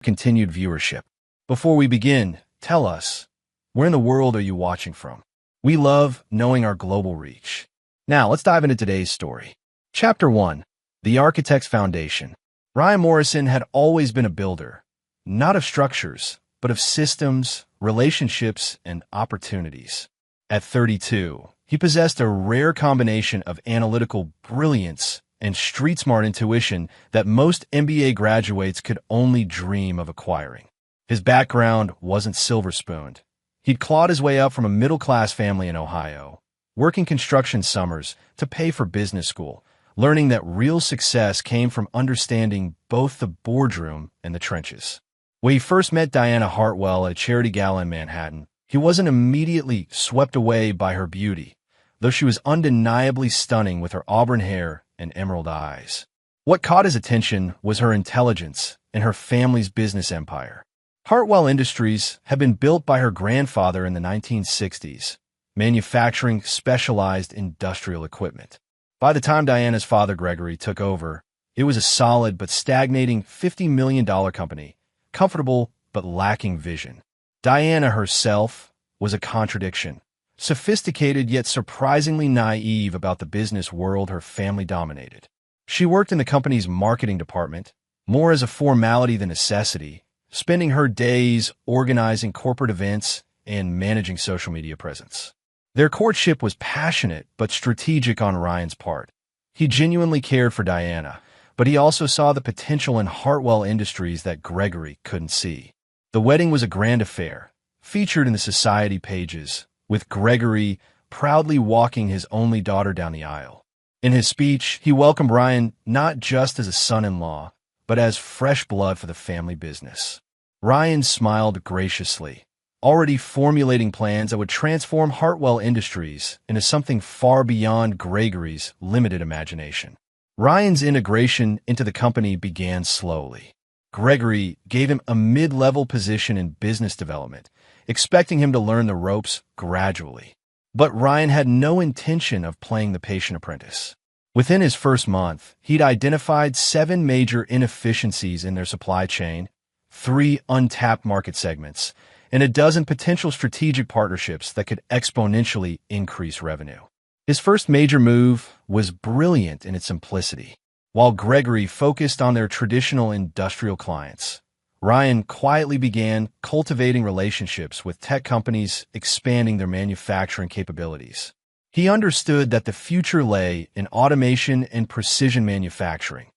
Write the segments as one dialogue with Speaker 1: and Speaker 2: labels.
Speaker 1: continued viewership. Before we begin, tell us, where in the world are you watching from? We love knowing our global reach. Now, let's dive into today's story. Chapter 1. The Architect's Foundation. Ryan Morrison had always been a builder, not of structures, but of systems, relationships, and opportunities. At 32, he possessed a rare combination of analytical brilliance and street-smart intuition that most MBA graduates could only dream of acquiring. His background wasn't silver-spooned. He'd clawed his way up from a middle-class family in Ohio, working construction summers to pay for business school, learning that real success came from understanding both the boardroom and the trenches. When he first met Diana Hartwell at a charity gala in Manhattan, he wasn't immediately swept away by her beauty, though she was undeniably stunning with her auburn hair and emerald eyes. What caught his attention was her intelligence and her family's business empire. Hartwell Industries had been built by her grandfather in the 1960s, manufacturing specialized industrial equipment. By the time Diana's father, Gregory, took over, it was a solid but stagnating $50 million company, comfortable but lacking vision. Diana herself was a contradiction, sophisticated yet surprisingly naive about the business world her family dominated. She worked in the company's marketing department, more as a formality than necessity, spending her days organizing corporate events and managing social media presence. Their courtship was passionate but strategic on Ryan's part. He genuinely cared for Diana, but he also saw the potential in Hartwell Industries that Gregory couldn't see. The wedding was a grand affair, featured in the society pages, with Gregory proudly walking his only daughter down the aisle. In his speech, he welcomed Ryan not just as a son-in-law, but as fresh blood for the family business. Ryan smiled graciously, already formulating plans that would transform Hartwell Industries into something far beyond Gregory's limited imagination. Ryan's integration into the company began slowly. Gregory gave him a mid-level position in business development, expecting him to learn the ropes gradually. But Ryan had no intention of playing the patient apprentice. Within his first month, he'd identified 7 major inefficiencies in their supply chain, 3 untapped market segments, and a dozen potential strategic partnerships that could exponentially increase revenue. His first major move was brilliant in its simplicity. While Gregory focused on their traditional industrial clients, Ryan quietly began cultivating relationships with tech companies expanding their manufacturing capabilities. He understood that the future lay in automation and precision manufacturing,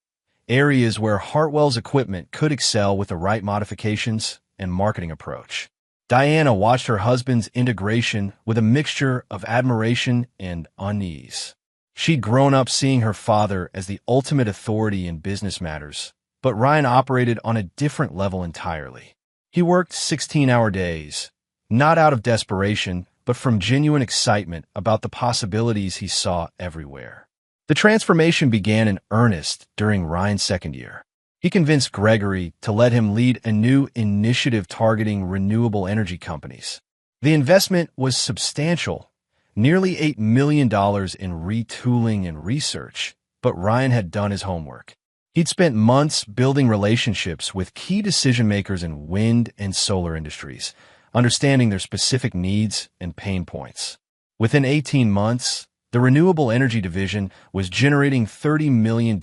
Speaker 1: areas where Hartwell's equipment could excel with the right modifications and marketing approach. Diana watched her husband's integration with a mixture of admiration and unease. She'd grown up seeing her father as the ultimate authority in business matters, but Ryan operated on a different level entirely. He worked 16-hour days, not out of desperation, but from genuine excitement about the possibilities he saw everywhere. The transformation began in earnest during Ryan's second year. He convinced Gregory to let him lead a new initiative targeting renewable energy companies. The investment was substantial, nearly $8 million in retooling and research, but Ryan had done his homework. He'd spent months building relationships with key decision-makers in wind and solar industries, understanding their specific needs and pain points. Within 18 months, the renewable energy division was generating $30 million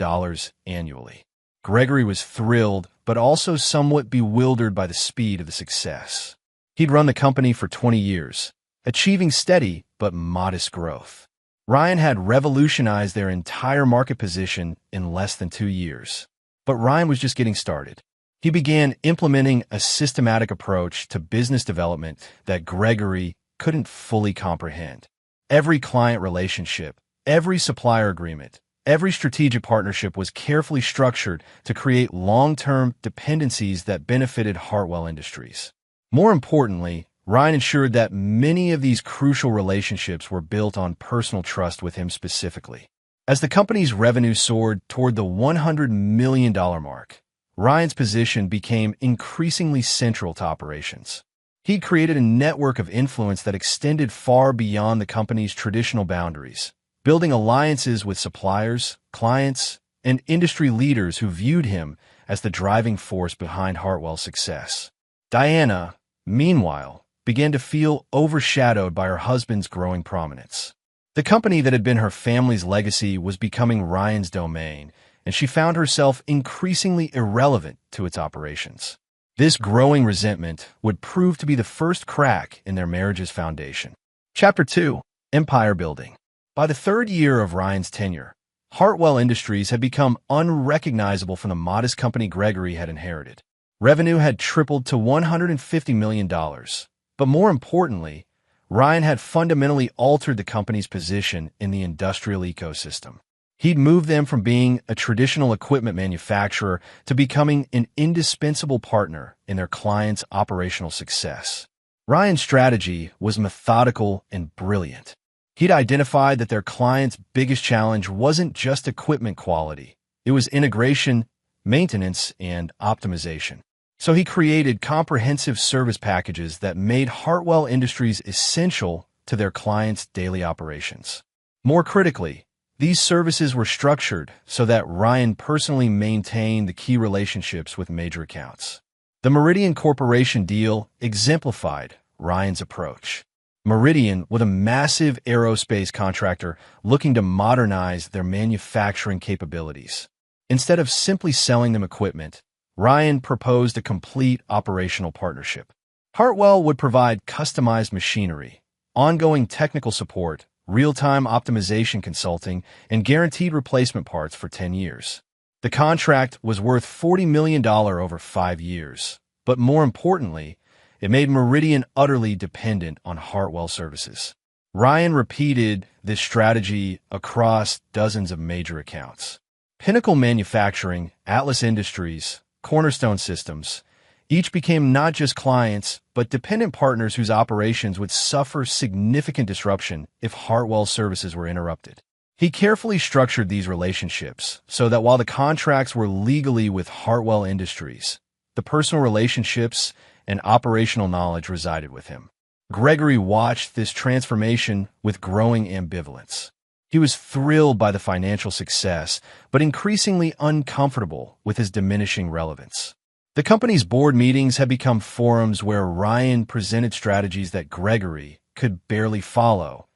Speaker 1: annually. Gregory was thrilled, but also somewhat bewildered by the speed of the success. He'd run the company for 20 years, achieving steady but modest growth. Ryan had revolutionized their entire market position in less than 2 years. But Ryan was just getting started. He began implementing a systematic approach to business development that Gregory couldn't fully comprehend. Every client relationship, every supplier agreement, every strategic partnership was carefully structured to create long-term dependencies that benefited Hartwell Industries. More importantly, Ryan ensured that many of these crucial relationships were built on personal trust with him specifically. As the company's revenue soared toward the $100 million mark, Ryan's position became increasingly central to operations. He created a network of influence that extended far beyond the company's traditional boundaries, building alliances with suppliers, clients, and industry leaders who viewed him as the driving force behind Hartwell's success. Diana, meanwhile, began to feel overshadowed by her husband's growing prominence. The company that had been her family's legacy was becoming Ryan's domain, and she found herself increasingly irrelevant to its operations. This growing resentment would prove to be the first crack in their marriage's foundation. Chapter 2. Empire Building. By the third year of Ryan's tenure, Hartwell Industries had become unrecognizable from the modest company Gregory had inherited. Revenue had tripled to $150 million, but more importantly, Ryan had fundamentally altered the company's position in the industrial ecosystem. He'd moved them from being a traditional equipment manufacturer to becoming an indispensable partner in their clients' operational success. Ryan's strategy was methodical and brilliant. He'd identified that their clients' biggest challenge wasn't just equipment quality. It was integration, maintenance, and optimization. So he created comprehensive service packages that made Hartwell Industries essential to their clients' daily operations. More critically, these services were structured so that Ryan personally maintained the key relationships with major accounts. The Meridian Corporation deal exemplified Ryan's approach. Meridian was a massive aerospace contractor looking to modernize their manufacturing capabilities. Instead of simply selling them equipment, Ryan proposed a complete operational partnership. Hartwell would provide customized machinery, ongoing technical support, real-time optimization consulting, and guaranteed replacement parts for 10 years. The contract was worth $40 million over 5 years, but more importantly, it made Meridian utterly dependent on Hartwell services. Ryan repeated this strategy across dozens of major accounts. Pinnacle Manufacturing, Atlas Industries, Cornerstone Systems, each became not just clients, but dependent partners whose operations would suffer significant disruption if Hartwell's services were interrupted. He carefully structured these relationships so that while the contracts were legally with Hartwell Industries, the personal relationships and operational knowledge resided with him. Gregory watched this transformation with growing ambivalence. He was thrilled by the financial success, but increasingly uncomfortable with his diminishing relevance. The company's board meetings had become forums where Ryan presented strategies that Gregory could barely follow,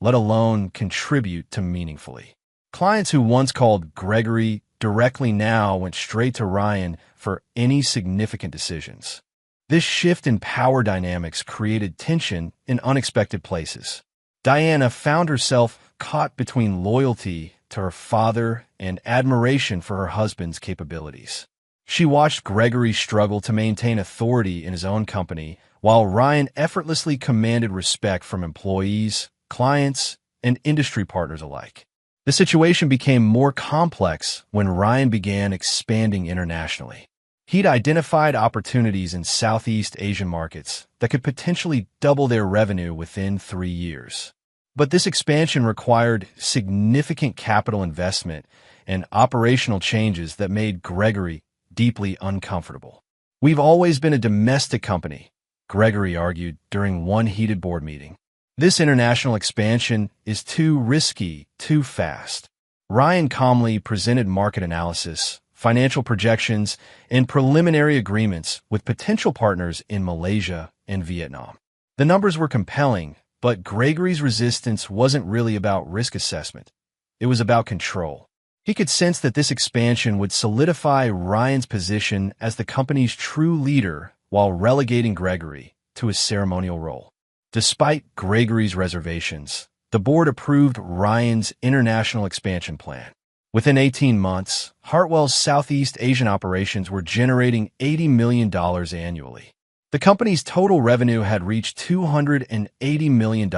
Speaker 1: let alone contribute to meaningfully. Clients who once called Gregory directly now went straight to Ryan for any significant decisions. This shift in power dynamics created tension in unexpected places. Diana found herself caught between loyalty to her father and admiration for her husband's capabilities. She watched Gregory struggle to maintain authority in his own company, while Ryan effortlessly commanded respect from employees, clients, and industry partners alike. The situation became more complex when Ryan began expanding internationally. He'd identified opportunities in Southeast Asian markets that could potentially double their revenue within 3 years. But this expansion required significant capital investment and operational changes that made Gregory deeply uncomfortable. "We've always been a domestic company," Gregory argued during one heated board meeting. "This international expansion is too risky, too fast." Ryan calmly presented market analysis, financial projections, and preliminary agreements with potential partners in Malaysia and Vietnam. The numbers were compelling, but Gregory's resistance wasn't really about risk assessment. It was about control. He could sense that this expansion would solidify Ryan's position as the company's true leader while relegating Gregory to his ceremonial role. Despite Gregory's reservations, the board approved Ryan's international expansion plan. Within 18 months, Hartwell's Southeast Asian operations were generating $80 million annually. The company's total revenue had reached $280 million,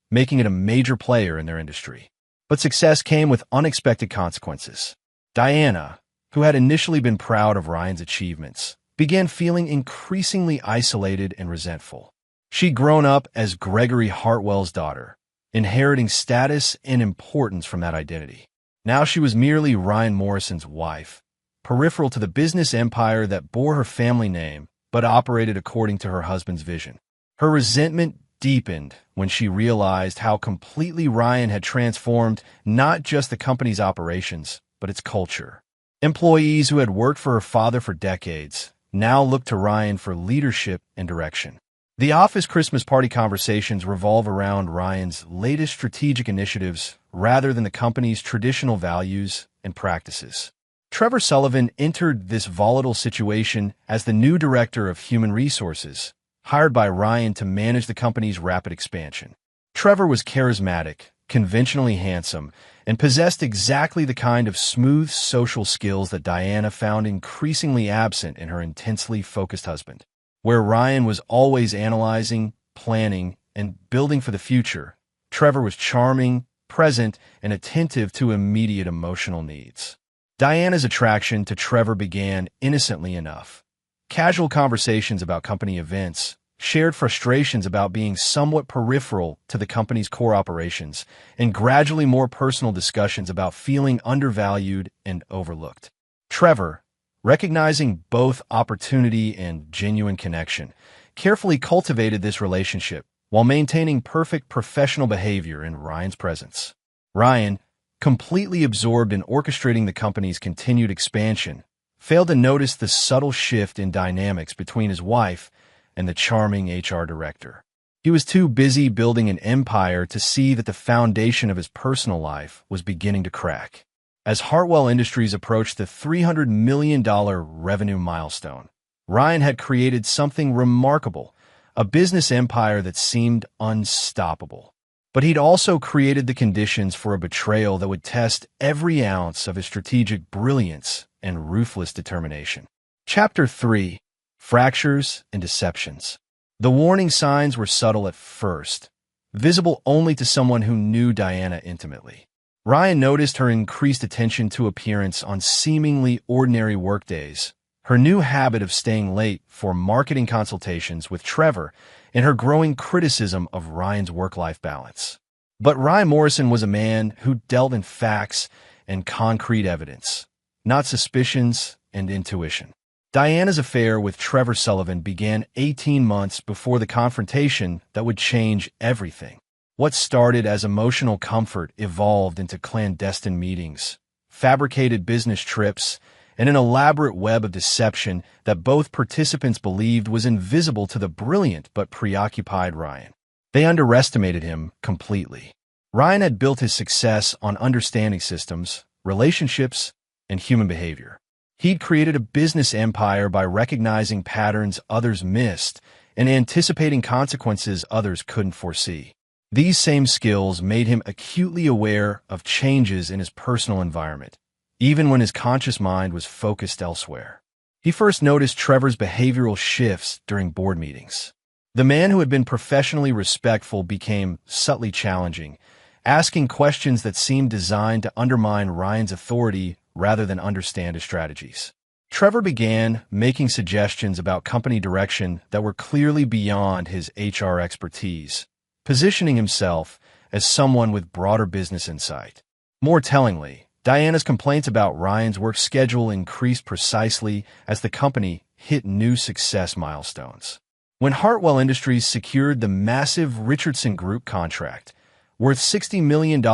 Speaker 1: making it a major player in their industry. But success came with unexpected consequences. Diana, who had initially been proud of Ryan's achievements, began feeling increasingly isolated and resentful. She'd grown up as Gregory Hartwell's daughter, inheriting status and importance from that identity. Now she was merely Ryan Morrison's wife, peripheral to the business empire that bore her family name but operated according to her husband's vision. Her resentment deepened when she realized how completely Ryan had transformed not just the company's operations, but its culture. Employees who had worked for her father for decades now looked to Ryan for leadership and direction. The office Christmas party conversations revolve around Ryan's latest strategic initiatives rather than the company's traditional values and practices. Trevor Sullivan entered this volatile situation as the new director of human resources, hired by Ryan to manage the company's rapid expansion. Trevor was charismatic, conventionally handsome, and possessed exactly the kind of smooth social skills that Diana found increasingly absent in her intensely focused husband. Where Ryan was always analyzing, planning, and building for the future, Trevor was charming, present, and attentive to immediate emotional needs. Diana's attraction to Trevor began innocently enough. Casual conversations about company events, shared frustrations about being somewhat peripheral to the company's core operations, and gradually more personal discussions about feeling undervalued and overlooked. Trevor, recognizing both opportunity and genuine connection, carefully cultivated this relationship while maintaining perfect professional behavior in Ryan's presence. Ryan, completely absorbed in orchestrating the company's continued expansion, failed to notice the subtle shift in dynamics between his wife and the charming HR director. He was too busy building an empire to see that the foundation of his personal life was beginning to crack. As Hartwell Industries approached the $300 million revenue milestone, Ryan had created something remarkable, a business empire that seemed unstoppable. But he'd also created the conditions for a betrayal that would test every ounce of his strategic brilliance and ruthless determination. Chapter 3: Fractures and Deceptions. The warning signs were subtle at first, visible only to someone who knew Diana intimately. Ryan noticed her increased attention to appearance on seemingly ordinary workdays, her new habit of staying late for marketing consultations with Trevor, and her growing criticism of Ryan's work-life balance. But Ryan Morrison was a man who dealt in facts and concrete evidence, not suspicions and intuition. Diana's affair with Trevor Sullivan began 18 months before the confrontation that would change everything. What started as emotional comfort evolved into clandestine meetings, fabricated business trips, and an elaborate web of deception that both participants believed was invisible to the brilliant but preoccupied Ryan. They underestimated him completely. Ryan had built his success on understanding systems, relationships, and human behavior. He'd created a business empire by recognizing patterns others missed and anticipating consequences others couldn't foresee. These same skills made him acutely aware of changes in his personal environment, even when his conscious mind was focused elsewhere. He first noticed Trevor's behavioral shifts during board meetings. The man who had been professionally respectful became subtly challenging, asking questions that seemed designed to undermine Ryan's authority rather than understand his strategies. Trevor began making suggestions about company direction that were clearly beyond his HR expertise, positioning himself as someone with broader business insight. More tellingly, Diana's complaints about Ryan's work schedule increased precisely as the company hit new success milestones. When Hartwell Industries secured the massive Richardson Group contract, worth $60 million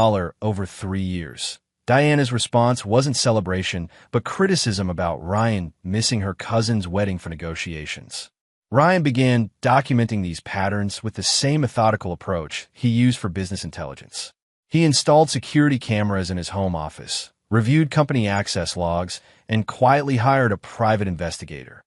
Speaker 1: over 3 years, Diana's response wasn't celebration, but criticism about Ryan missing her cousin's wedding for negotiations. Ryan began documenting these patterns with the same methodical approach he used for business intelligence. He installed security cameras in his home office, reviewed company access logs, and quietly hired a private investigator,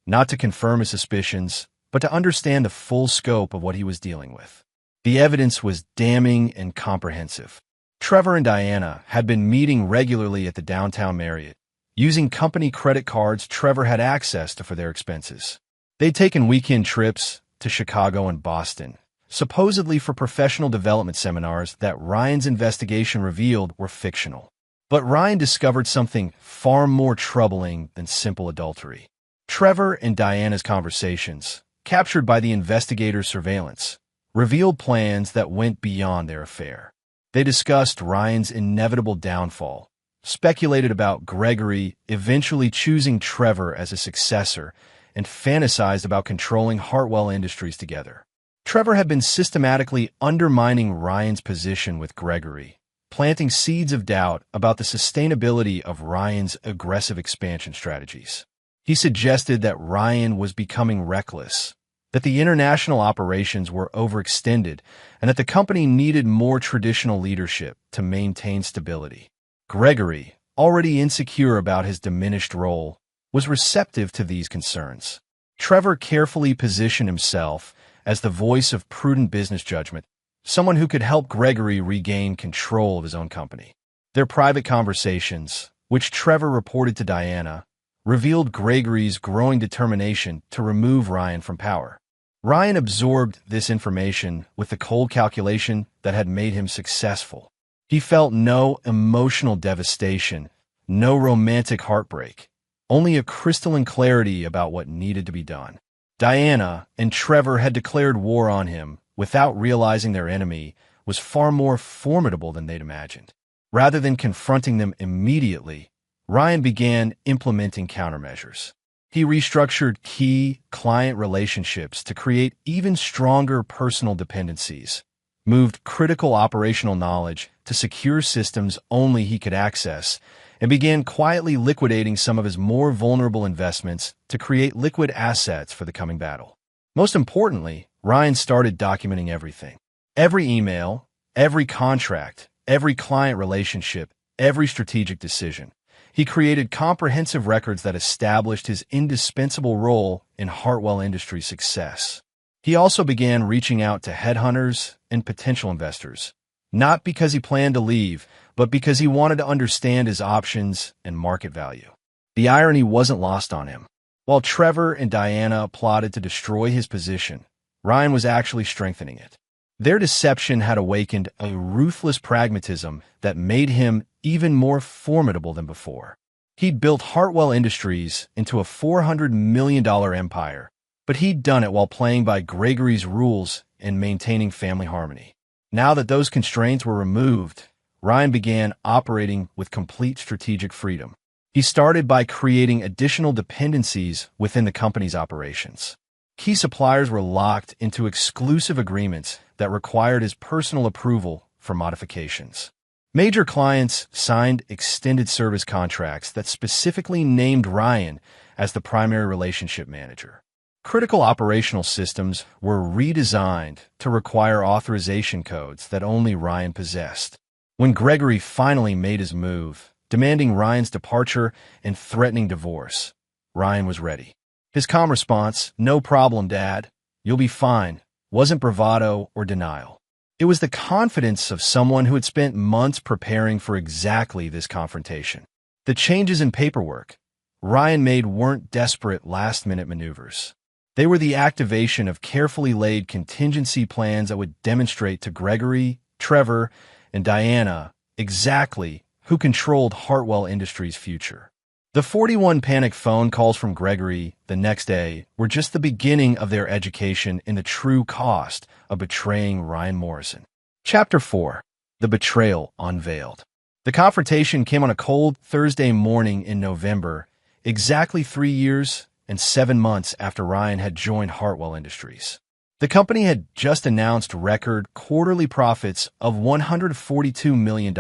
Speaker 1: not to confirm his suspicions, but to understand the full scope of what he was dealing with. The evidence was damning and comprehensive. Trevor and Diana had been meeting regularly at the downtown Marriott, using company credit cards Trevor had access to for their expenses. They'd taken weekend trips to Chicago and Boston, supposedly for professional development seminars that Ryan's investigation revealed were fictional. But Ryan discovered something far more troubling than simple adultery. Trevor and Diana's conversations, captured by the investigator's surveillance, revealed plans that went beyond their affair. They discussed Ryan's inevitable downfall, speculated about Gregory eventually choosing Trevor as a successor, and fantasized about controlling Hartwell Industries together. Trevor had been systematically undermining Ryan's position with Gregory, planting seeds of doubt about the sustainability of Ryan's aggressive expansion strategies. He suggested that Ryan was becoming reckless, that the international operations were overextended, and that the company needed more traditional leadership to maintain stability. Gregory, already insecure about his diminished role, was receptive to these concerns. Trevor carefully positioned himself as the voice of prudent business judgment, someone who could help Gregory regain control of his own company. Their private conversations, which Trevor reported to Diana, revealed Gregory's growing determination to remove Ryan from power. Ryan absorbed this information with the cold calculation that had made him successful. He felt no emotional devastation, no romantic heartbreak, only a crystalline clarity about what needed to be done. Diana and Trevor had declared war on him without realizing their enemy was far more formidable than they'd imagined. Rather than confronting them immediately, Ryan began implementing countermeasures. He restructured key client relationships to create even stronger personal dependencies, moved critical operational knowledge to secure systems only he could access, and began quietly liquidating some of his more vulnerable investments to create liquid assets for the coming battle. Most importantly, Ryan started documenting everything. Every email, every contract, every client relationship, every strategic decision. He created comprehensive records that established his indispensable role in Hartwell Industries' success. He also began reaching out to headhunters and potential investors, not because he planned to leave, but because he wanted to understand his options and market value. The irony wasn't lost on him. While Trevor and Diana plotted to destroy his position, Ryan was actually strengthening it. Their deception had awakened a ruthless pragmatism that made him even more formidable than before. He'd built Hartwell Industries into a $400 million empire, but he'd done it while playing by Gregory's rules and maintaining family harmony. Now that those constraints were removed, Ryan began operating with complete strategic freedom. He started by creating additional dependencies within the company's operations. Key suppliers were locked into exclusive agreements that required his personal approval for modifications. Major clients signed extended service contracts that specifically named Ryan as the primary relationship manager. Critical operational systems were redesigned to require authorization codes that only Ryan possessed. When Gregory finally made his move, demanding Ryan's departure and threatening divorce, Ryan was ready. His calm response, "No problem, Dad. You'll be fine," wasn't bravado or denial. It was the confidence of someone who had spent months preparing for exactly this confrontation. The changes in paperwork Ryan made weren't desperate last-minute maneuvers. They were the activation of carefully laid contingency plans that would demonstrate to Gregory, Trevor, and Diana exactly who controlled Hartwell Industries' future. The 41 panic phone calls from Gregory the next day were just the beginning of their education in the true cost of betraying Ryan Morrison. Chapter 4. The Betrayal Unveiled. The confrontation came on a cold Thursday morning in November, exactly 3 years and 7 months after Ryan had joined Hartwell Industries. The company had just announced record quarterly profits of $142 million,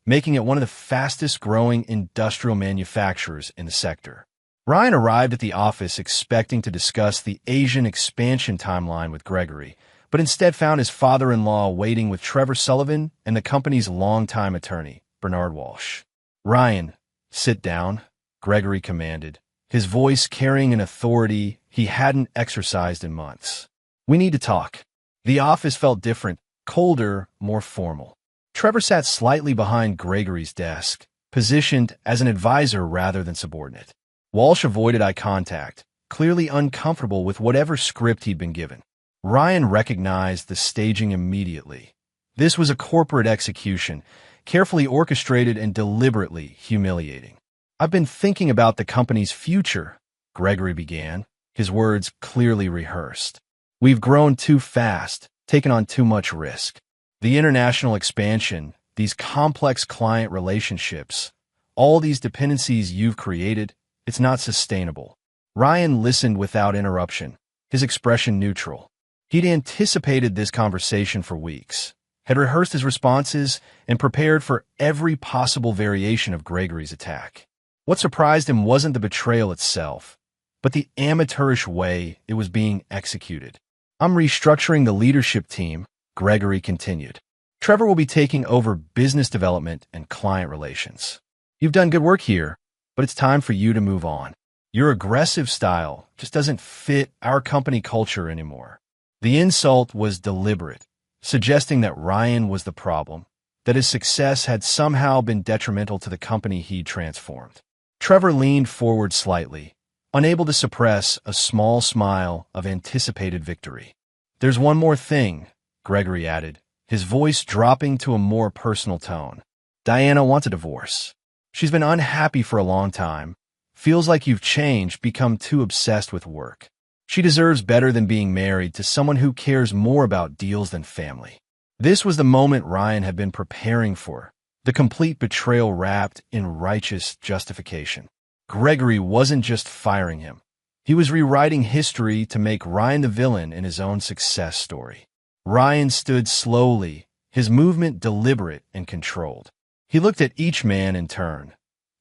Speaker 1: making it one of the fastest-growing industrial manufacturers in the sector. Ryan arrived at the office expecting to discuss the Asian expansion timeline with Gregory, but instead found his father-in-law waiting with Trevor Sullivan and the company's longtime attorney, Bernard Walsh. "Ryan, sit down," Gregory commanded, his voice carrying an authority he hadn't exercised in months. "We need to talk." The office felt different, colder, more formal. Trevor sat slightly behind Gregory's desk, positioned as an advisor rather than subordinate. Walsh avoided eye contact, clearly uncomfortable with whatever script he'd been given. Ryan recognized the staging immediately. This was a corporate execution, carefully orchestrated and deliberately humiliating. "I've been thinking about the company's future," Gregory began, his words clearly rehearsed. "We've grown too fast, taken on too much risk. The international expansion, these complex client relationships, all these dependencies you've created, it's not sustainable." Ryan listened without interruption, his expression neutral. He'd anticipated this conversation for weeks. had rehearsed his responses, and prepared for every possible variation of Gregory's attack. What surprised him wasn't the betrayal itself, but the amateurish way it was being executed. "I'm restructuring the leadership team," Gregory continued. "Trevor will be taking over business development and client relations. You've done good work here, but it's time for you to move on. Your aggressive style just doesn't fit our company culture anymore." The insult was deliberate, suggesting that Ryan was the problem, that his success had somehow been detrimental to the company he'd transformed. Trevor leaned forward slightly, unable to suppress a small smile of anticipated victory. "There's one more thing," Gregory added, his voice dropping to a more personal tone. "Diana wants a divorce. She's been unhappy for a long time, feels like you've changed, become too obsessed with work. She deserves better than being married to someone who cares more about deals than family." This was the moment Ryan had been preparing for, the complete betrayal wrapped in righteous justification. Gregory wasn't just firing him. He was rewriting history to make Ryan the villain in his own success story. Ryan stood slowly, his movement deliberate and controlled. He looked at each man in turn.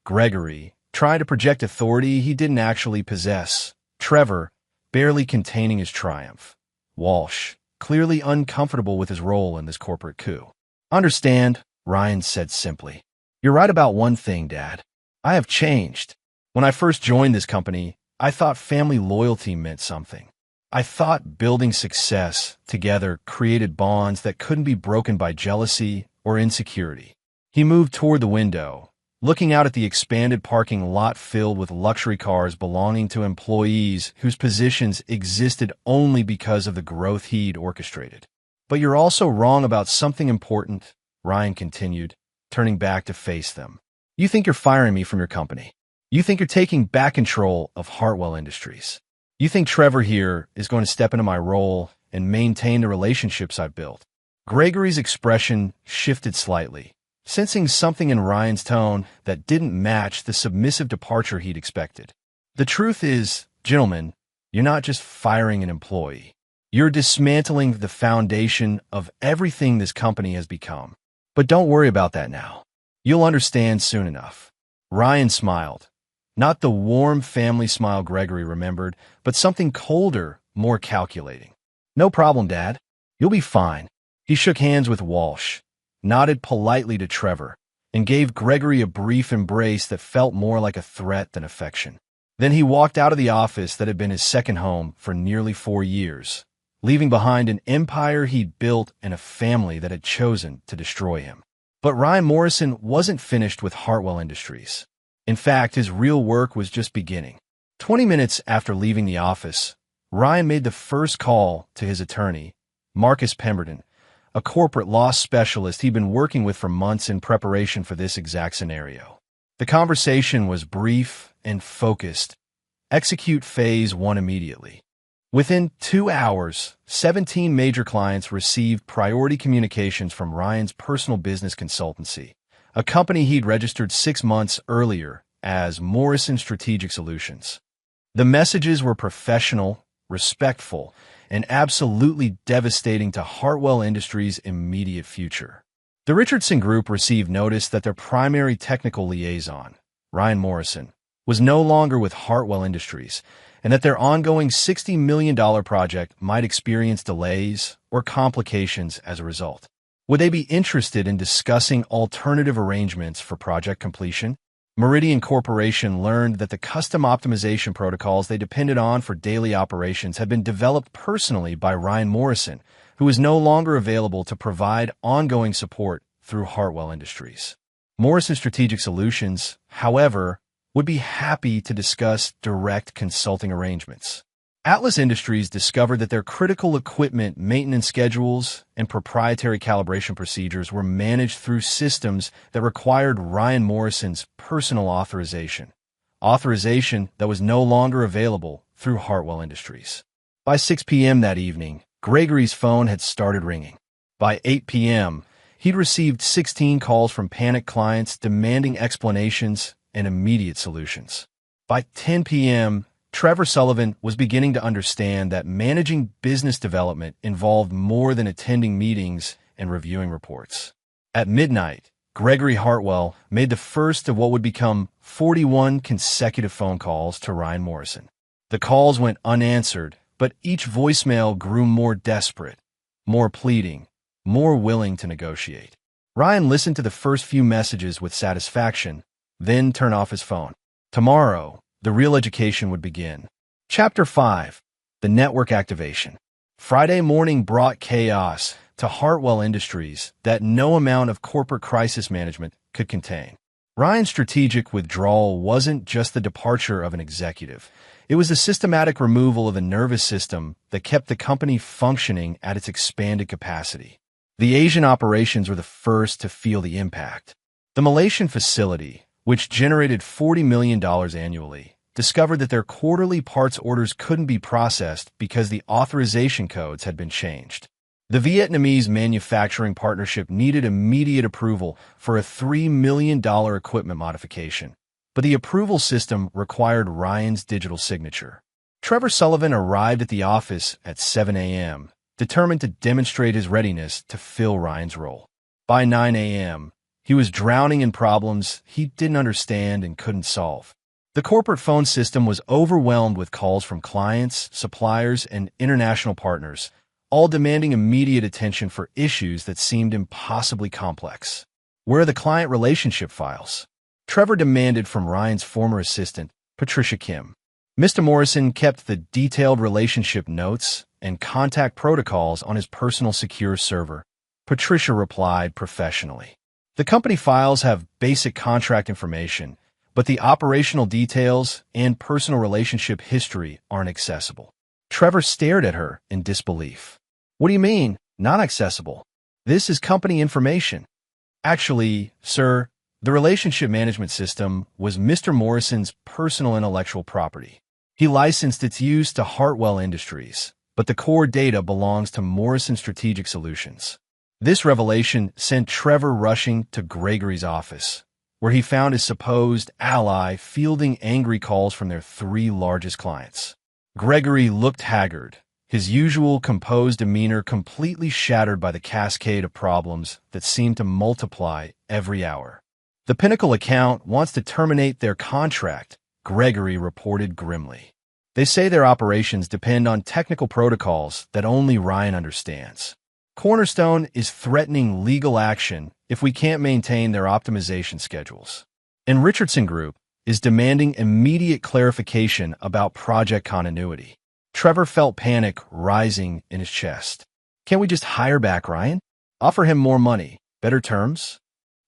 Speaker 1: Gregory, trying to project authority he didn't actually possess. Trevor, barely containing his triumph. Walsh, clearly uncomfortable with his role in this corporate coup. "Understand," Ryan said simply. "You're right about one thing, Dad. I have changed. When I first joined this company, I thought family loyalty meant something. I thought building success together created bonds that couldn't be broken by jealousy or insecurity." He moved toward the window, looking out at the expanded parking lot filled with luxury cars belonging to employees whose positions existed only because of the growth he'd orchestrated. "But you're also wrong about something important," Ryan continued, turning back to face them. "You think you're firing me from your company. You think you're taking back control of Hartwell Industries. You think Trevor here is going to step into my role and maintain the relationships I've built." Gregory's expression shifted slightly, sensing something in Ryan's tone that didn't match the submissive departure he'd expected. "The truth is, gentlemen, you're not just firing an employee. You're dismantling the foundation of everything this company has become. But don't worry about that now. You'll understand soon enough." Ryan smiled. Not the warm family smile Gregory remembered, but something colder, more calculating. "No problem, Dad. You'll be fine." He shook hands with Walsh, nodded politely to Trevor, and gave Gregory a brief embrace that felt more like a threat than affection. Then he walked out of the office that had been his second home for nearly 4 years, leaving behind an empire he'd built and a family that had chosen to destroy him. But Ryan Morrison wasn't finished with Hartwell Industries. In fact, his real work was just beginning. 20 minutes after leaving the office, Ryan made the first call to his attorney, Marcus Pemberton, a corporate law specialist he'd been working with for months in preparation for this exact scenario. The conversation was brief and focused. Execute phase 1 immediately. Within 2 hours, 17 major clients received priority communications from Ryan's personal business consultancy, a company he'd registered 6 months earlier as Morrison Strategic Solutions. The messages were professional, respectful, and absolutely devastating to Hartwell Industries' immediate future. The Richardson Group received notice that their primary technical liaison, Ryan Morrison, was no longer with Hartwell Industries, and that their ongoing $60 million project might experience delays or complications as a result. Would they be interested in discussing alternative arrangements for project completion? Meridian Corporation learned that the custom optimization protocols they depended on for daily operations had been developed personally by Ryan Morrison, who was no longer available to provide ongoing support through Hartwell Industries. Morrison Strategic Solutions, however, would be happy to discuss direct consulting arrangements. Atlas Industries discovered that their critical equipment maintenance schedules and proprietary calibration procedures were managed through systems that required Ryan Morrison's personal authorization that was no longer available through Hartwell Industries. By 6 p.m. that evening, Gregory's phone had started ringing. By 8 p.m., he'd received 16 calls from panicked clients demanding explanations and immediate solutions. By 10 p.m., Trevor Sullivan was beginning to understand that managing business development involved more than attending meetings and reviewing reports. At midnight, Gregory Hartwell made the first of what would become 41 consecutive phone calls to Ryan Morrison. The calls went unanswered, but each voicemail grew more desperate, more pleading, more willing to negotiate. Ryan listened to the first few messages with satisfaction, then turned off his phone. Tomorrow, the real education would begin. Chapter 5. The Network Activation. Friday morning brought chaos to Hartwell Industries that no amount of corporate crisis management could contain. Ryan's strategic withdrawal wasn't just the departure of an executive. It was the systematic removal of a nervous system that kept the company functioning at its expanded capacity. The Asian operations were the first to feel the impact. The Malaysian facility, which generated $40 million annually, discovered that their quarterly parts orders couldn't be processed because the authorization codes had been changed. The Vietnamese manufacturing partnership needed immediate approval for a $3 million equipment modification, but the approval system required Ryan's digital signature. Trevor Sullivan arrived at the office at 7 a.m., determined to demonstrate his readiness to fill Ryan's role. By 9 a.m., he was drowning in problems he didn't understand and couldn't solve. The corporate phone system was overwhelmed with calls from clients, suppliers, and international partners, all demanding immediate attention for issues that seemed impossibly complex. Where are the client relationship files? Trevor demanded from Ryan's former assistant, Patricia Kim. Mr. Morrison kept the detailed relationship notes and contact protocols on his personal secure server. Patricia replied professionally. The company files have basic contract information, but the operational details and personal relationship history aren't accessible. Trevor stared at her in disbelief. What do you mean, not accessible? This is company information. Actually, sir, the relationship management system was Mr. Morrison's personal intellectual property. He licensed its use to Hartwell Industries, but the core data belongs to Morrison Strategic Solutions. This revelation sent Trevor rushing to Gregory's office, where he found his supposed ally fielding angry calls from their 3 largest clients. Gregory looked haggard, his usual composed demeanor completely shattered by the cascade of problems that seemed to multiply every hour. The Pinnacle account wants to terminate their contract, Gregory reported grimly. They say their operations depend on technical protocols that only Ryan understands. Cornerstone is threatening legal action if we can't maintain their optimization schedules. And Richardson Group is demanding immediate clarification about project continuity. Trevor felt panic rising in his chest. Can't we just hire back Ryan? Offer him more money, better terms?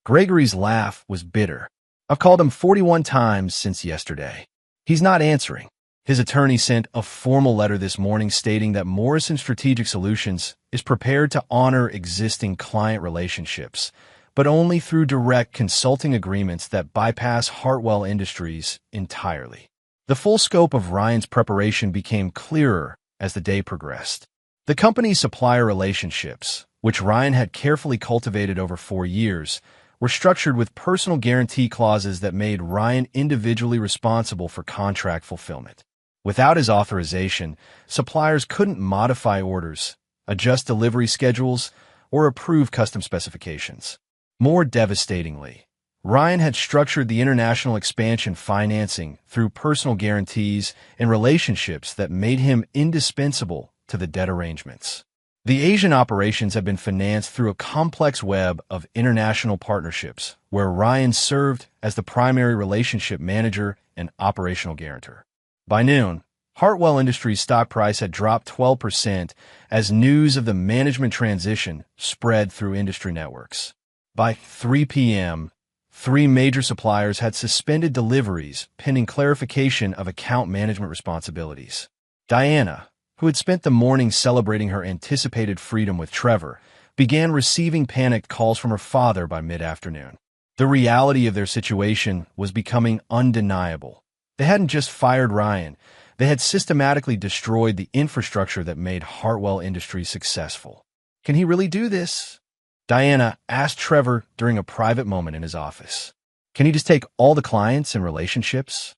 Speaker 1: Gregory's laugh was bitter. I've called him 41 times since yesterday. He's not answering. His attorney sent a formal letter this morning stating that Morrison Strategic Solutions is prepared to honor existing client relationships, but only through direct consulting agreements that bypass Hartwell Industries entirely. The full scope of Ryan's preparation became clearer as the day progressed. The company's supplier relationships, which Ryan had carefully cultivated over 4 years, were structured with personal guarantee clauses that made Ryan individually responsible for contract fulfillment. Without his authorization, suppliers couldn't modify orders, adjust delivery schedules, or approve custom specifications. More devastatingly, Ryan had structured the international expansion financing through personal guarantees and relationships that made him indispensable to the debt arrangements. The Asian operations have been financed through a complex web of international partnerships where Ryan served as the primary relationship manager and operational guarantor. By noon, Hartwell Industries' stock price had dropped 12% as news of the management transition spread through industry networks. By 3 p.m., 3 major suppliers had suspended deliveries pending clarification of account management responsibilities. Diana, who had spent the morning celebrating her anticipated freedom with Trevor, began receiving panicked calls from her father by mid-afternoon. The reality of their situation was becoming undeniable. They hadn't just fired Ryan, they had systematically destroyed the infrastructure that made Hartwell Industries successful. Can he really do this? Diana asked Trevor during a private moment in his office. Can he just take all the clients and relationships?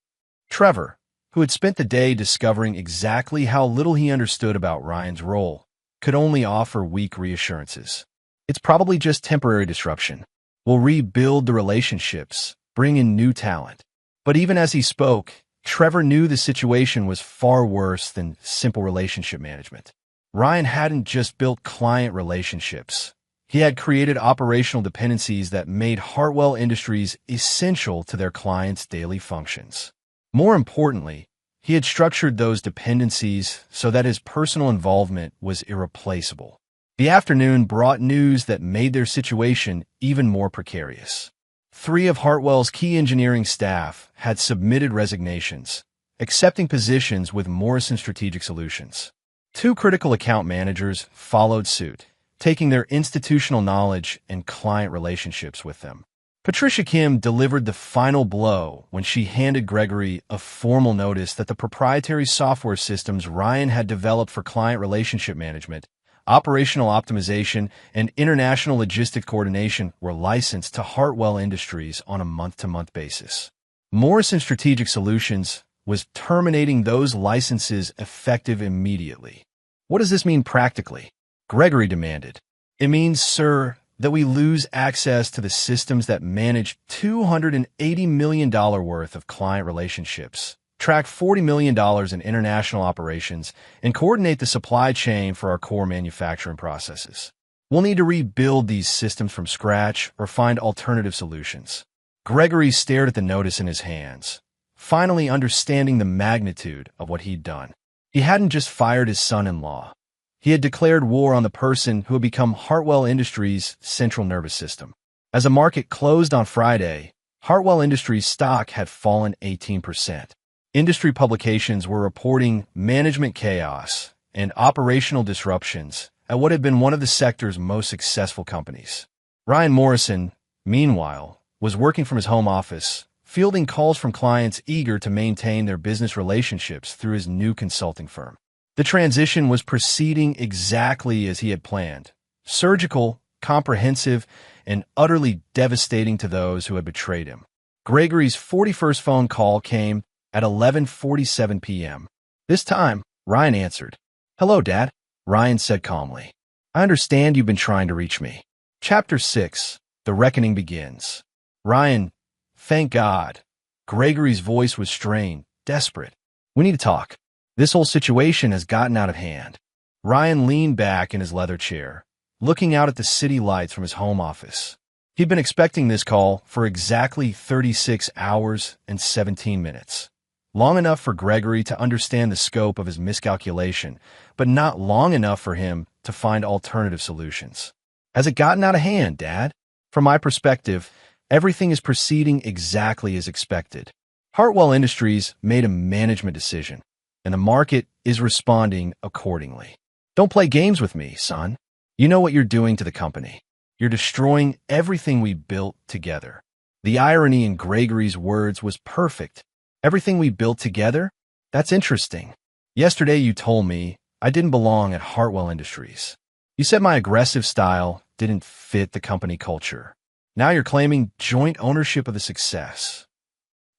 Speaker 1: Trevor, who had spent the day discovering exactly how little he understood about Ryan's role, could only offer weak reassurances. It's probably just temporary disruption. We'll rebuild the relationships, bring in new talent. But even as he spoke, Trevor knew the situation was far worse than simple relationship management. Ryan hadn't just built client relationships. He had created operational dependencies that made Hartwell Industries essential to their clients' daily functions. More importantly, he had structured those dependencies so that his personal involvement was irreplaceable. The afternoon brought news that made their situation even more precarious. 3 of Hartwell's key engineering staff had submitted resignations, accepting positions with Morrison Strategic Solutions. 2 critical account managers followed suit, taking their institutional knowledge and client relationships with them. Patricia Kim delivered the final blow when she handed Gregory a formal notice that the proprietary software systems Ryan had developed for client relationship management, operational optimization, and international logistic coordination were licensed to Hartwell Industries on a month-to-month basis. Morrison Strategic Solutions was terminating those licenses effective immediately. What does this mean practically? Gregory demanded. It means, sir, that we lose access to the systems that manage $280 million worth of client relationships, track $40 million in international operations, and coordinate the supply chain for our core manufacturing processes. We'll need to rebuild these systems from scratch or find alternative solutions. Gregory stared at the notice in his hands, finally understanding the magnitude of what he'd done. He hadn't just fired his son-in-law. He had declared war on the person who had become Hartwell Industries' central nervous system. As the market closed on Friday, Hartwell Industries' stock had fallen 18%. Industry publications were reporting management chaos and operational disruptions at what had been one of the sector's most successful companies. Ryan Morrison, meanwhile, was working from his home office, fielding calls from clients eager to maintain their business relationships through his new consulting firm. The transition was proceeding exactly as he had planned: surgical, comprehensive, and utterly devastating to those who had betrayed him. Gregory's 41st phone call came at 11:47 p.m. This time, Ryan answered. "Hello, Dad," Ryan said calmly. "I understand you've been trying to reach me." Chapter 6. The Reckoning Begins. "Ryan, thank God." Gregory's voice was strained, desperate. "We need to talk. This whole situation has gotten out of hand." Ryan leaned back in his leather chair, looking out at the city lights from his home office. He'd been expecting this call for exactly 36 hours and 17 minutes. Long enough for Gregory to understand the scope of his miscalculation, but not long enough for him to find alternative solutions. "Has it gotten out of hand, Dad?" "From my perspective, everything is proceeding exactly as expected. Hartwell Industries made a management decision, and the market is responding accordingly. Don't play games with me, son. You know what you're doing to the company. You're destroying everything we built together." The irony in Gregory's words was perfect. "Everything we built together? That's interesting. Yesterday you told me I didn't belong at Hartwell Industries. You said my aggressive style didn't fit the company culture. Now you're claiming joint ownership of the success."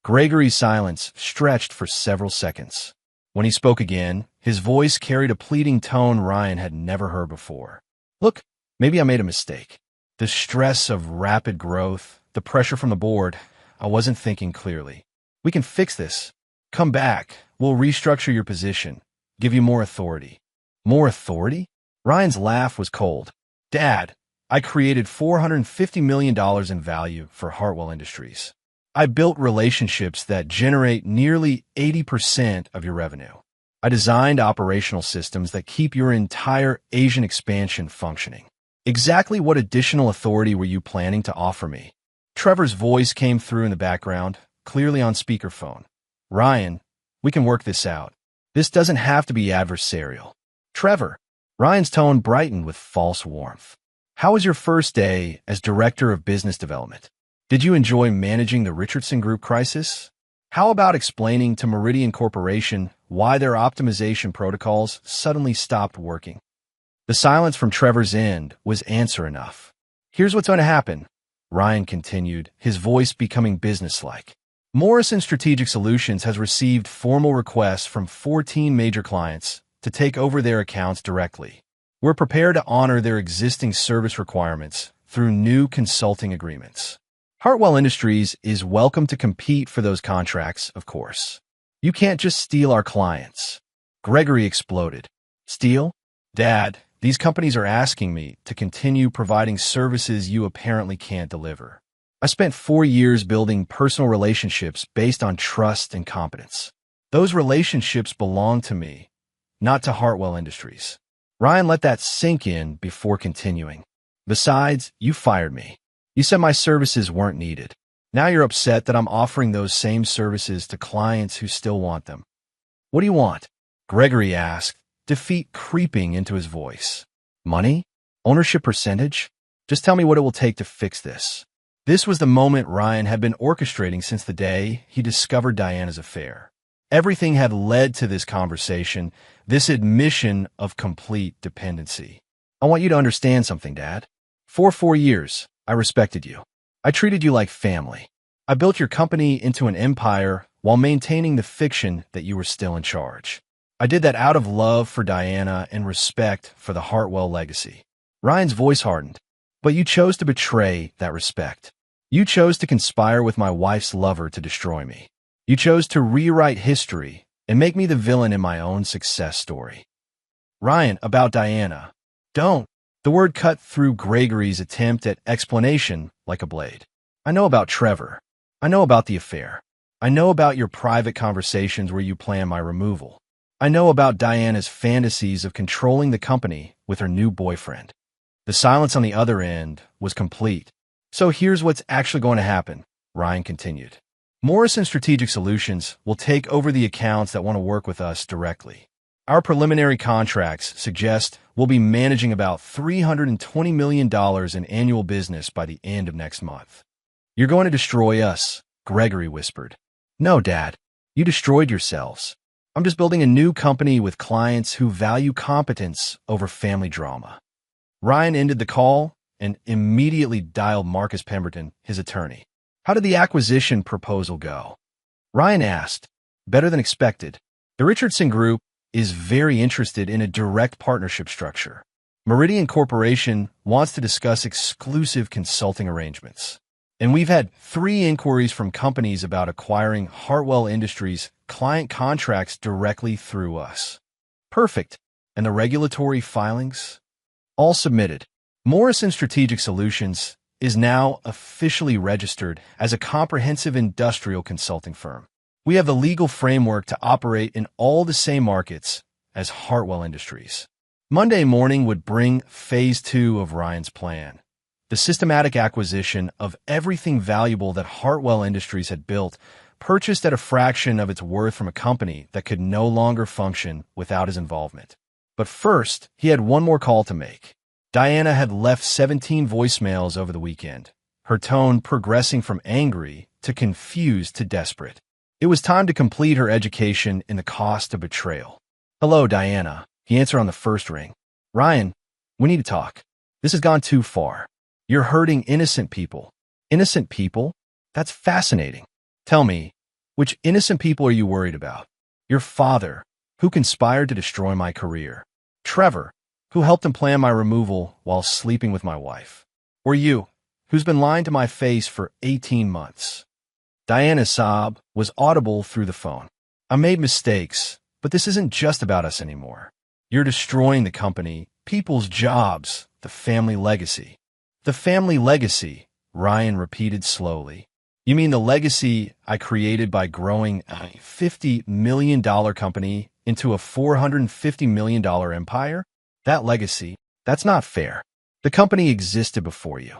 Speaker 1: Gregory's silence stretched for several seconds. When he spoke again, his voice carried a pleading tone Ryan had never heard before. "Look, maybe I made a mistake. The stress of rapid growth, the pressure from the board, I wasn't thinking clearly. We can fix this. Come back. We'll restructure your position, give you more authority." "More authority?" Ryan's laugh was cold. "Dad, I created $450 million in value for Hartwell Industries. I built relationships that generate nearly 80% of your revenue. I designed operational systems that keep your entire Asian expansion functioning. Exactly what additional authority were you planning to offer me?" Trevor's voice came through in the background, clearly on speakerphone. "Ryan, we can work this out. This doesn't have to be adversarial." "Trevor." Ryan's tone brightened with false warmth. "How was your first day as Director of Business Development? Did you enjoy managing the Richardson Group crisis? How about explaining to Meridian Corporation why their optimization protocols suddenly stopped working?" The silence from Trevor's end was answer enough. "Here's what's going to happen," Ryan continued, his voice becoming businesslike. "Morrison Strategic Solutions has received formal requests from 14 major clients to take over their accounts directly. We're prepared to honor their existing service requirements through new consulting agreements. Hartwell Industries is welcome to compete for those contracts, of course. You can't just steal our clients. Gregory exploded. Steal? Dad, these companies are asking me to continue providing services you apparently can't deliver. I spent 4 years building personal relationships based on trust and competence. Those relationships belong to me, not to Hartwell Industries. Ryan let that sink in before continuing. Besides, you fired me. You said my services weren't needed. Now you're upset that I'm offering those same services to clients who still want them. What do you want? Gregory asked, defeat creeping into his voice. Money? Ownership percentage? Just tell me what it will take to fix this. This was the moment Ryan had been orchestrating since the day he discovered Diana's affair. Everything had led to this conversation, this admission of complete dependency. I want you to understand something, Dad. For 4 years, I respected you. I treated you like family. I built your company into an empire while maintaining the fiction that you were still in charge. I did that out of love for Diana and respect for the Hartwell legacy. Ryan's voice hardened. But you chose to betray that respect. You chose to conspire with my wife's lover to destroy me. You chose to rewrite history and make me the villain in my own success story. Ryan, about Diana. Don't. The word cut through Gregory's attempt at explanation like a blade. I know about Trevor. I know about the affair. I know about your private conversations where you plan my removal. I know about Diana's fantasies of controlling the company with her new boyfriend. The silence on the other end was complete. So here's what's actually going to happen, Ryan continued. Morrison Strategic Solutions will take over the accounts that want to work with us directly. Our preliminary contracts suggest we'll be managing about $320 million in annual business by the end of next month. You're going to destroy us, Gregory whispered. No, Dad. You destroyed yourselves. I'm just building a new company with clients who value competence over family drama. Ryan ended the call and immediately dialed Marcus Pemberton, his attorney. How did the acquisition proposal go? Ryan asked. Better than expected. The Richardson Group is very interested in a direct partnership structure. Meridian Corporation wants to discuss exclusive consulting arrangements. And we've had 3 inquiries from companies about acquiring Hartwell Industries client contracts directly through us. Perfect. And the regulatory filings? All submitted. Morrison Strategic Solutions is now officially registered as a comprehensive industrial consulting firm. We have the legal framework to operate in all the same markets as Hartwell Industries. Monday morning would bring phase 2 of Ryan's plan. The systematic acquisition of everything valuable that Hartwell Industries had built, purchased at a fraction of its worth from a company that could no longer function without his involvement. But first, he had one more call to make. Diana had left 17 voicemails over the weekend, her tone progressing from angry to confused to desperate. It was time to complete her education in the cost of betrayal. Hello, Diana. He answered on the first ring. Ryan, we need to talk. This has gone too far. You're hurting innocent people. Innocent people? That's fascinating. Tell me, which innocent people are you worried about? Your father, who conspired to destroy my career. Trevor, who helped him plan my removal while sleeping with my wife. Or you, who's been lying to my face for 18 months. Diana's sob was audible through the phone. I made mistakes, but this isn't just about us anymore. You're destroying the company, people's jobs, the family legacy. The family legacy, Ryan repeated slowly. You mean the legacy I created by growing a $50 million company into a $450 million empire? That legacy, that's not fair. The company existed before you.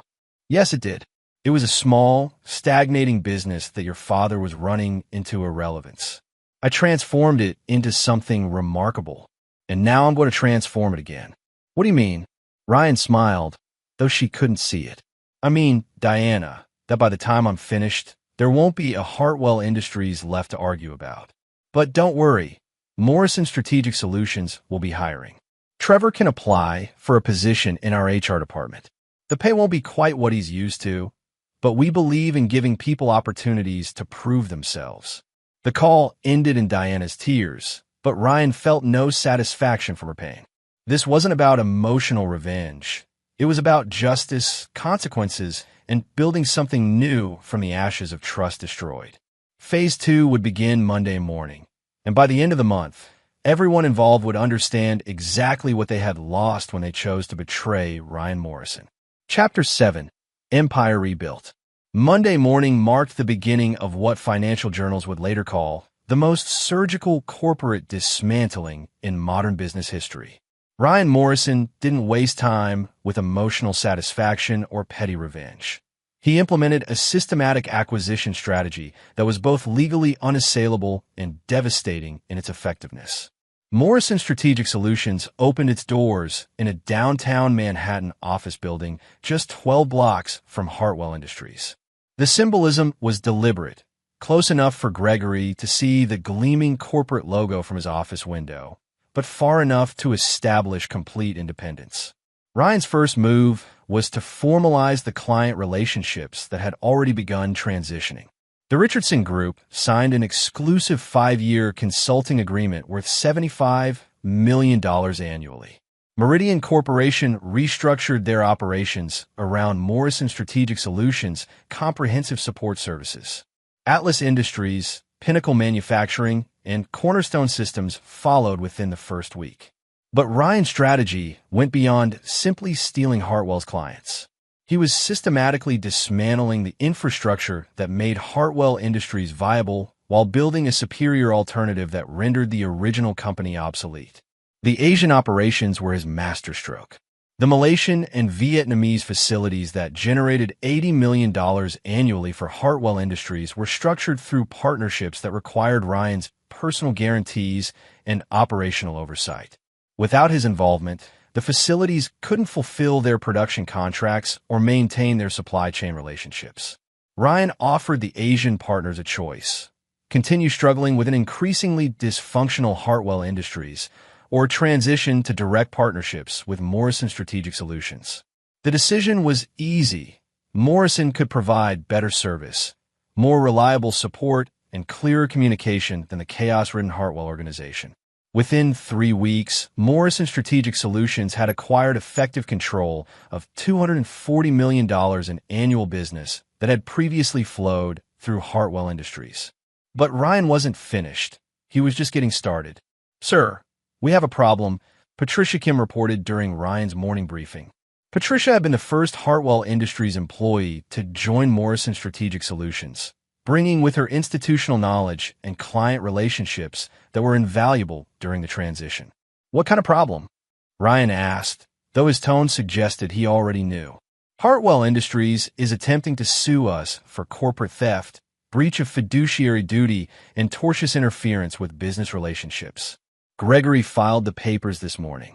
Speaker 1: Yes, it did. It was a small, stagnating business that your father was running into irrelevance. I transformed it into something remarkable, and now I'm going to transform it again. What do you mean? Ryan smiled, though she couldn't see it. I mean, Diana, that by the time I'm finished, there won't be a Hartwell Industries left to argue about. But don't worry, Morrison Strategic Solutions will be hiring. Trevor can apply for a position in our HR department. The pay won't be quite what he's used to, but we believe in giving people opportunities to prove themselves. The call ended in Diana's tears, but Ryan felt no satisfaction from her pain. This wasn't about emotional revenge. It was about justice, consequences, and building something new from the ashes of trust destroyed. Phase 2 would begin Monday morning, and by the end of the month, everyone involved would understand exactly what they had lost when they chose to betray Ryan Morrison. Chapter 7: Empire Rebuilt. Monday morning marked the beginning of what financial journals would later call the most surgical corporate dismantling in modern business history. Ryan Morrison didn't waste time with emotional satisfaction or petty revenge. He implemented a systematic acquisition strategy that was both legally unassailable and devastating in its effectiveness. Morrison Strategic Solutions opened its doors in a downtown Manhattan office building just 12 blocks from Hartwell Industries. The symbolism was deliberate, close enough for Gregory to see the gleaming corporate logo from his office window, but far enough to establish complete independence. Ryan's first move was to formalize the client relationships that had already begun transitioning. The Richardson Group signed an exclusive 5-year consulting agreement worth $75 million annually. Meridian Corporation restructured their operations around Morrison Strategic Solutions' comprehensive support services. Atlas Industries, Pinnacle Manufacturing, and Cornerstone Systems followed within the first week. But Ryan's strategy went beyond simply stealing Hartwell's clients. He was systematically dismantling the infrastructure that made Hartwell Industries viable while building a superior alternative that rendered the original company obsolete. The Asian operations were his masterstroke. The Malaysian and Vietnamese facilities that generated $80 million annually for Hartwell Industries were structured through partnerships that required Ryan's personal guarantees and operational oversight. Without his involvement, the facilities couldn't fulfill their production contracts or maintain their supply chain relationships. Ryan offered the Asian partners a choice: continue struggling with an increasingly dysfunctional Hartwell Industries, or transition to direct partnerships with Morrison Strategic Solutions. The decision was easy. Morrison could provide better service, more reliable support, and clearer communication than the chaos-ridden Hartwell organization. Within 3 weeks, Morrison Strategic Solutions had acquired effective control of $240 million in annual business that had previously flowed through Hartwell Industries. But Ryan wasn't finished. He was just getting started. "Sir, we have a problem," Patricia Kim reported during Ryan's morning briefing. Patricia had been the first Hartwell Industries employee to join Morrison Strategic Solutions, bringing with her institutional knowledge and client relationships that were invaluable during the transition. "What kind of problem?" Ryan asked, though his tone suggested he already knew. "Hartwell Industries is attempting to sue us for corporate theft, breach of fiduciary duty, and tortious interference with business relationships. Gregory filed the papers this morning."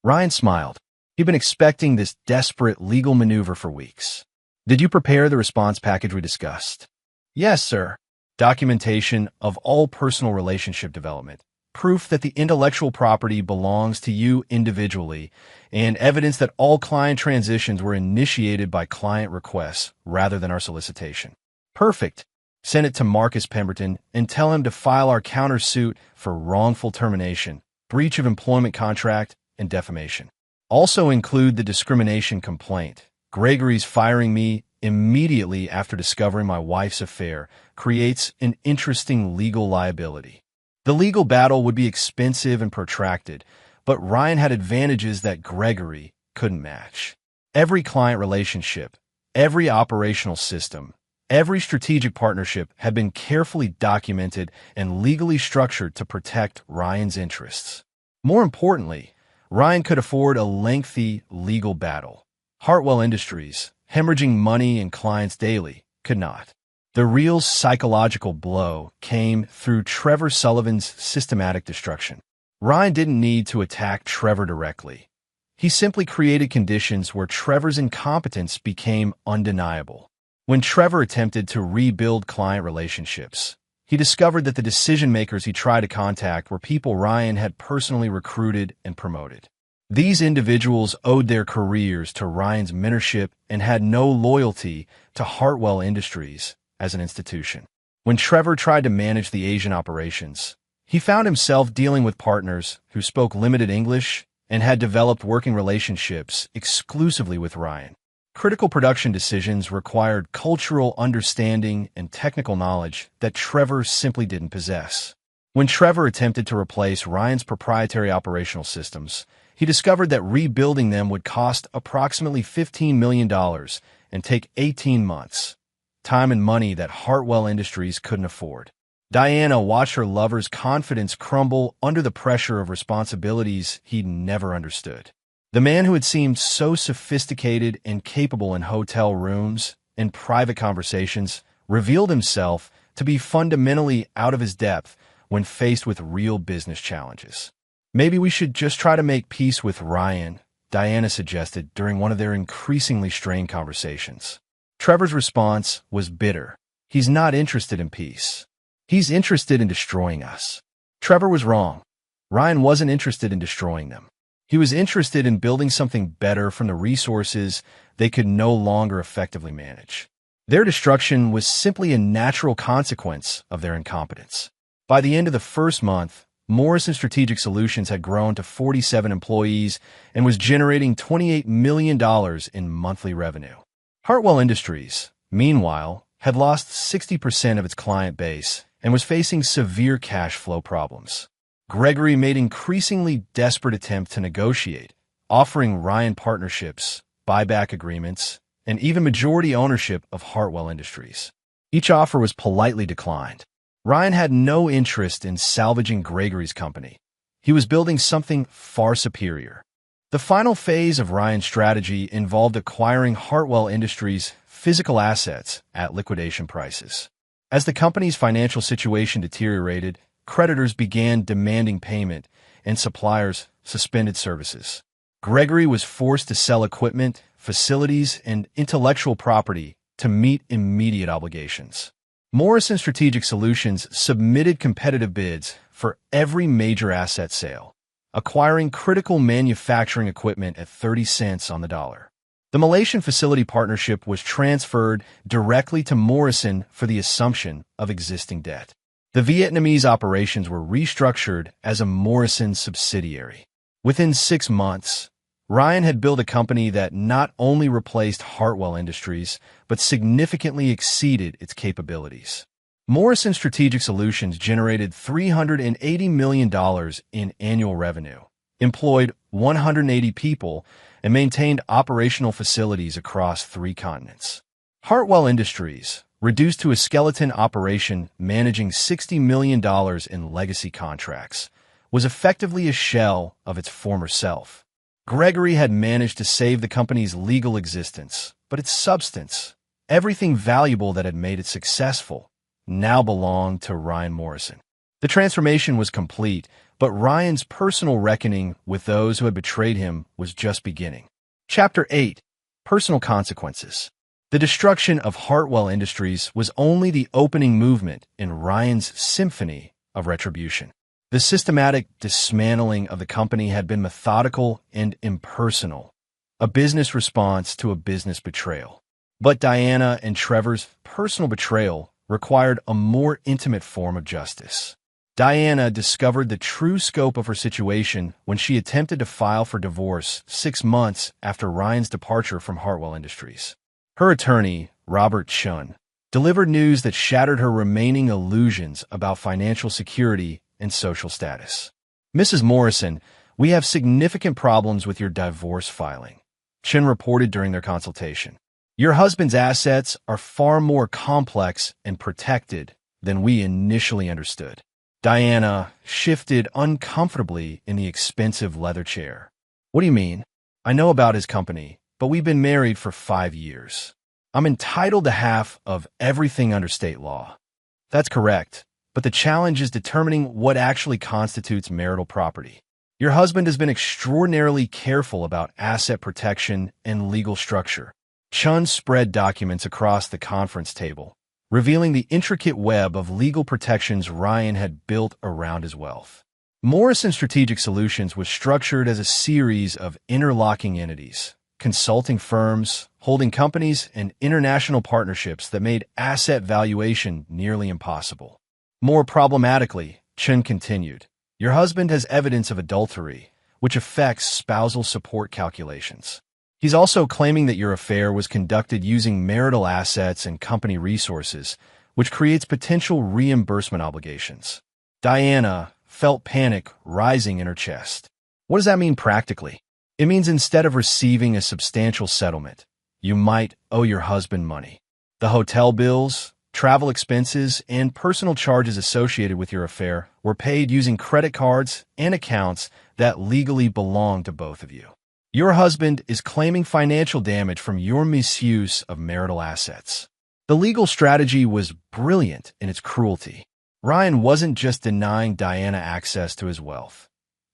Speaker 1: Ryan smiled. He'd been expecting this desperate legal maneuver for weeks. "Did you prepare the response package we discussed?" "Yes, sir." Documentation of all personal relationship development, proof that the intellectual property belongs to you individually, and evidence that all client transitions were initiated by client requests rather than our solicitation. "Perfect. Send it to Marcus Pemberton and tell him to file our countersuit for wrongful termination, breach of employment contract, and defamation. Also include the discrimination complaint. Gregory's firing me immediately after discovering my wife's affair creates an interesting legal liability." The legal battle would be expensive and protracted, but Ryan had advantages that Gregory couldn't match. Every client relationship, every operational system, every strategic partnership had been carefully documented and legally structured to protect Ryan's interests. More importantly, Ryan could afford a lengthy legal battle. Hartwell Industries, hemorrhaging money and clients daily, could not. The real psychological blow came through Trevor Sullivan's systematic destruction. Ryan didn't need to attack Trevor directly. He simply created conditions where Trevor's incompetence became undeniable. When Trevor attempted to rebuild client relationships, he discovered that the decision-makers he tried to contact were people Ryan had personally recruited and promoted. These individuals owed their careers to Ryan's mentorship and had no loyalty to Hartwell Industries as an institution. When Trevor tried to manage the Asian operations, he found himself dealing with partners who spoke limited English and had developed working relationships exclusively with Ryan. Critical production decisions required cultural understanding and technical knowledge that Trevor simply didn't possess. When Trevor attempted to replace Ryan's proprietary operational systems, he discovered that rebuilding them would cost approximately $15 million and take 18 months, time and money that Hartwell Industries couldn't afford. Diana watched her lover's confidence crumble under the pressure of responsibilities he'd never understood. The man who had seemed so sophisticated and capable in hotel rooms and private conversations revealed himself to be fundamentally out of his depth when faced with real business challenges. "Maybe we should just try to make peace with Ryan," Diana suggested during one of their increasingly strained conversations. Trevor's response was bitter. "He's not interested in peace. He's interested in destroying us." Trevor was wrong. Ryan wasn't interested in destroying them. He was interested in building something better from the resources they could no longer effectively manage. Their destruction was simply a natural consequence of their incompetence. By the end of the first month, Morrison Strategic Solutions had grown to 47 employees and was generating $28 million in monthly revenue. Hartwell Industries, meanwhile, had lost 60% of its client base and was facing severe cash flow problems. Gregory made increasingly desperate attempts to negotiate, offering Ryan partnerships, buyback agreements, and even majority ownership of Hartwell Industries. Each offer was politely declined. Ryan had no interest in salvaging Gregory's company. He was building something far superior. The final phase of Ryan's strategy involved acquiring Hartwell Industries' physical assets at liquidation prices. As the company's financial situation deteriorated, creditors began demanding payment, and suppliers suspended services. Gregory was forced to sell equipment, facilities, and intellectual property to meet immediate obligations. Morrison Strategic Solutions submitted competitive bids for every major asset sale, acquiring critical manufacturing equipment at 30 cents on the dollar. The Malaysian facility partnership was transferred directly to Morrison for the assumption of existing debt. The Vietnamese operations were restructured as a Morrison subsidiary. Within 6 months, Ryan had built a company that not only replaced Hartwell Industries, but significantly exceeded its capabilities. Morrison Strategic Solutions generated $380 million in annual revenue, employed 180 people, and maintained operational facilities across 3 continents. Hartwell Industries, reduced to a skeleton operation managing $60 million in legacy contracts, was effectively a shell of its former self. Gregory had managed to save the company's legal existence, but its substance, everything valuable that had made it successful, now belonged to Ryan Morrison. The transformation was complete, but Ryan's personal reckoning with those who had betrayed him was just beginning. Chapter 8: Personal Consequences. The destruction of Hartwell Industries was only the opening movement in Ryan's symphony of retribution. The systematic dismantling of the company had been methodical and impersonal, a business response to a business betrayal. But Diana and Trevor's personal betrayal required a more intimate form of justice. Diana discovered the true scope of her situation when she attempted to file for divorce 6 months after Ryan's departure from Hartwell Industries. Her attorney, Robert Chun, delivered news that shattered her remaining illusions about financial security and social status. "Mrs. Morrison, we have significant problems with your divorce filing," Chun reported during their consultation. "Your husband's assets are far more complex and protected than we initially understood." Diana shifted uncomfortably in the expensive leather chair. "What do you mean? I know about his company, but we've been married for 5 years. I'm entitled to half of everything under state law." "That's correct, but the challenge is determining what actually constitutes marital property. Your husband has been extraordinarily careful about asset protection and legal structure." Chun spread documents across the conference table, revealing the intricate web of legal protections Ryan had built around his wealth. Morrison Strategic Solutions was structured as a series of interlocking entities, consulting firms, holding companies, and international partnerships that made asset valuation nearly impossible. More problematically, Chun continued, "Your husband has evidence of adultery, which affects spousal support calculations. He's also claiming that your affair was conducted using marital assets and company resources, which creates potential reimbursement obligations. Diana felt panic rising in her chest. What does that mean practically? It means instead of receiving a substantial settlement, you might owe your husband money. The hotel bills, travel expenses, and personal charges associated with your affair were paid using credit cards and accounts that legally belong to both of you. Your husband is claiming financial damage from your misuse of marital assets. The legal strategy was brilliant in its cruelty. Ryan wasn't just denying Diana access to his wealth.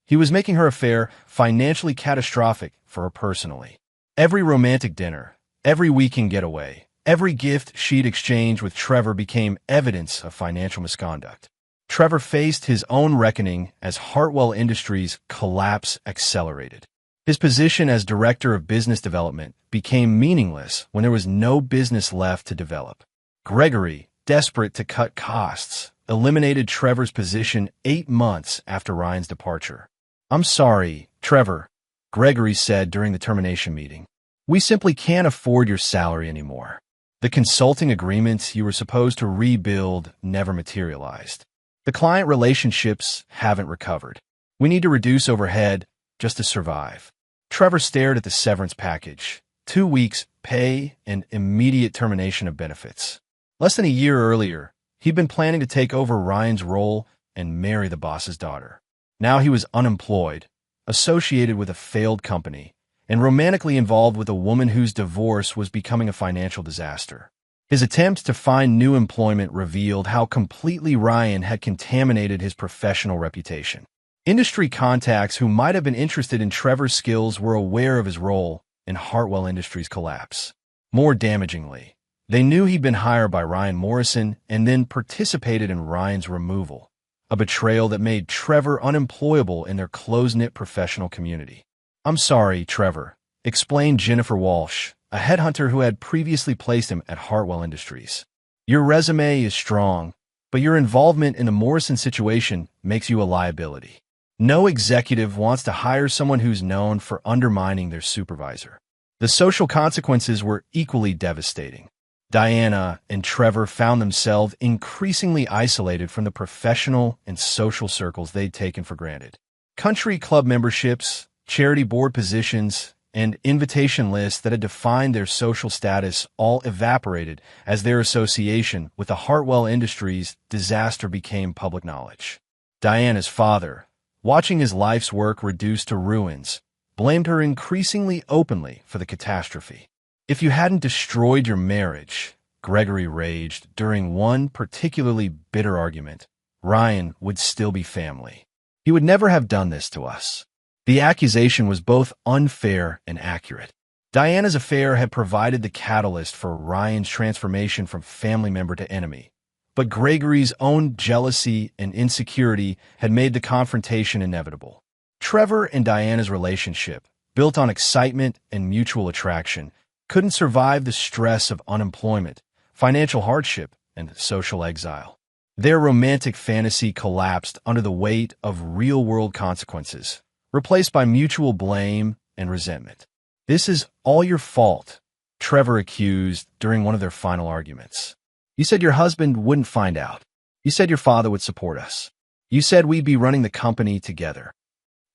Speaker 1: He was making her affair financially catastrophic for her personally. Every romantic dinner, every weekend getaway, every gift she'd exchanged with Trevor became evidence of financial misconduct. Trevor faced his own reckoning as Hartwell Industries' collapse accelerated. His position as director of business development became meaningless when there was no business left to develop. Gregory, desperate to cut costs, eliminated Trevor's position 8 months after Ryan's departure. "I'm sorry, Trevor," Gregory said during the termination meeting. "We simply can't afford your salary anymore. The consulting agreements you were supposed to rebuild never materialized. The client relationships haven't recovered. We need to reduce overhead just to survive." Trevor stared at the severance package: 2 weeks' pay and immediate termination of benefits. Less than a year earlier, he'd been planning to take over Ryan's role and marry the boss's daughter. Now he was unemployed, associated with a failed company, and romantically involved with a woman whose divorce was becoming a financial disaster. His attempts to find new employment revealed how completely Ryan had contaminated his professional reputation. Industry contacts who might have been interested in Trevor's skills were aware of his role in Hartwell Industries' collapse. More damagingly, they knew he'd been hired by Ryan Morrison and then participated in Ryan's removal, a betrayal that made Trevor unemployable in their close-knit professional community. "I'm sorry, Trevor," explained Jennifer Walsh, a headhunter who had previously placed him at Hartwell Industries. "Your resume is strong, but your involvement in the Morrison situation makes you a liability. No executive wants to hire someone who's known for undermining their supervisor." The social consequences were equally devastating. Diana and Trevor found themselves increasingly isolated from the professional and social circles they'd taken for granted. Country club memberships, charity board positions, and invitation lists that had defined their social status all evaporated as their association with the Hartwell Industries disaster became public knowledge. Diana's father, watching his life's work reduced to ruins, blamed her increasingly openly for the catastrophe. "If you hadn't destroyed your marriage," Gregory raged during one particularly bitter argument, "Ryan would still be family. He would never have done this to us." The accusation was both unfair and accurate. Diana's affair had provided the catalyst for Ryan's transformation from family member to enemy, but Gregory's own jealousy and insecurity had made the confrontation inevitable. Trevor and Diana's relationship, built on excitement and mutual attraction, couldn't survive the stress of unemployment, financial hardship, and social exile. Their romantic fantasy collapsed under the weight of real-world consequences, replaced by mutual blame and resentment. "This is all your fault," Trevor accused during one of their final arguments. "You said your husband wouldn't find out. You said your father would support us. You said we'd be running the company together."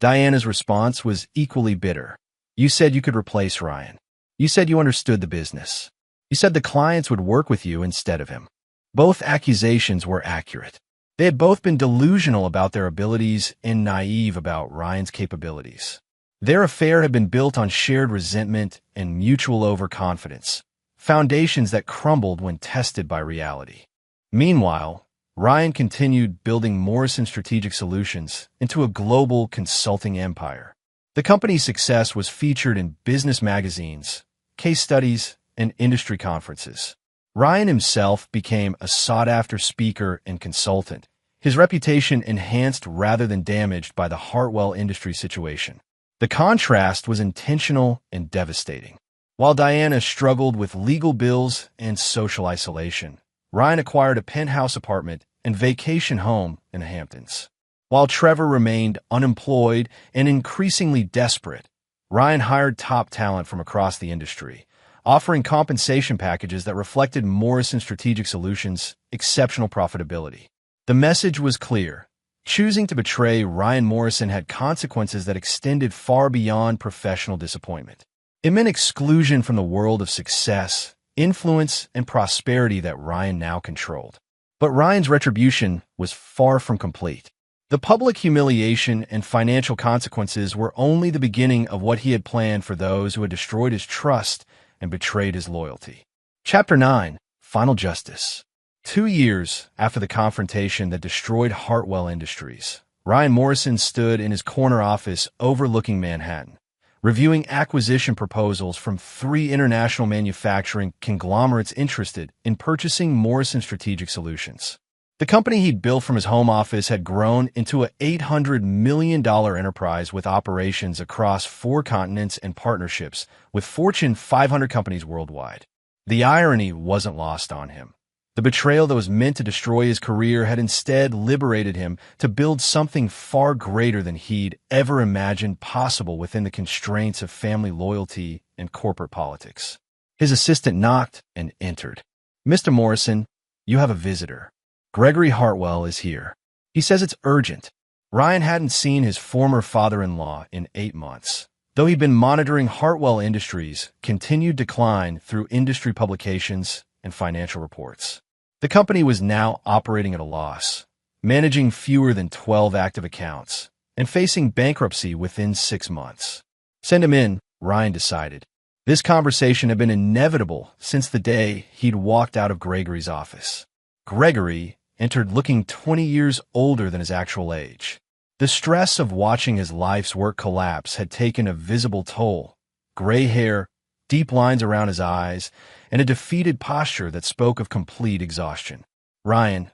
Speaker 1: Diana's response was equally bitter. "You said you could replace Ryan. You said you understood the business. You said the clients would work with you instead of him." Both accusations were accurate. They had both been delusional about their abilities and naive about Ryan's capabilities. Their affair had been built on shared resentment and mutual overconfidence, foundations that crumbled when tested by reality. Meanwhile, Ryan continued building Morrison Strategic Solutions into a global consulting empire. The company's success was featured in business magazines, case studies, and industry conferences. Ryan himself became a sought-after speaker and consultant, his reputation enhanced rather than damaged by the Hartwell Industries situation. The contrast was intentional and devastating. While Diana struggled with legal bills and social isolation, Ryan acquired a penthouse apartment and vacation home in the Hamptons. While Trevor remained unemployed and increasingly desperate, Ryan hired top talent from across the industry, offering compensation packages that reflected Morrison Strategic Solutions' exceptional profitability. The message was clear. Choosing to betray Ryan Morrison had consequences that extended far beyond professional disappointment. It meant exclusion from the world of success, influence, and prosperity that Ryan now controlled. But Ryan's retribution was far from complete. The public humiliation and financial consequences were only the beginning of what he had planned for those who had destroyed his trust and betrayed his loyalty. Chapter 9. Final Justice. 2 years after the confrontation that destroyed Hartwell Industries, Ryan Morrison stood in his corner office overlooking Manhattan, reviewing acquisition proposals from 3 international manufacturing conglomerates interested in purchasing Morrison Strategic Solutions. The company he'd built from his home office had grown into an $800 million enterprise with operations across 4 continents and partnerships with Fortune 500 companies worldwide. The irony wasn't lost on him. The betrayal that was meant to destroy his career had instead liberated him to build something far greater than he'd ever imagined possible within the constraints of family loyalty and corporate politics. His assistant knocked and entered. "Mr. Morrison, you have a visitor. Gregory Hartwell is here. He says it's urgent." Ryan hadn't seen his former father-in-law in 8 months. Though he'd been monitoring Hartwell Industries' continued decline through industry publications and financial reports. The company was now operating at a loss, managing fewer than 12 active accounts, and facing bankruptcy within 6 months. Send him in, Ryan decided. This conversation had been inevitable since the day he'd walked out of Gregory's office. Gregory entered looking 20 years older than his actual age. The stress of watching his life's work collapse had taken a visible toll. Gray hair, deep lines around his eyes, and a defeated posture that spoke of complete exhaustion. "Ryan,"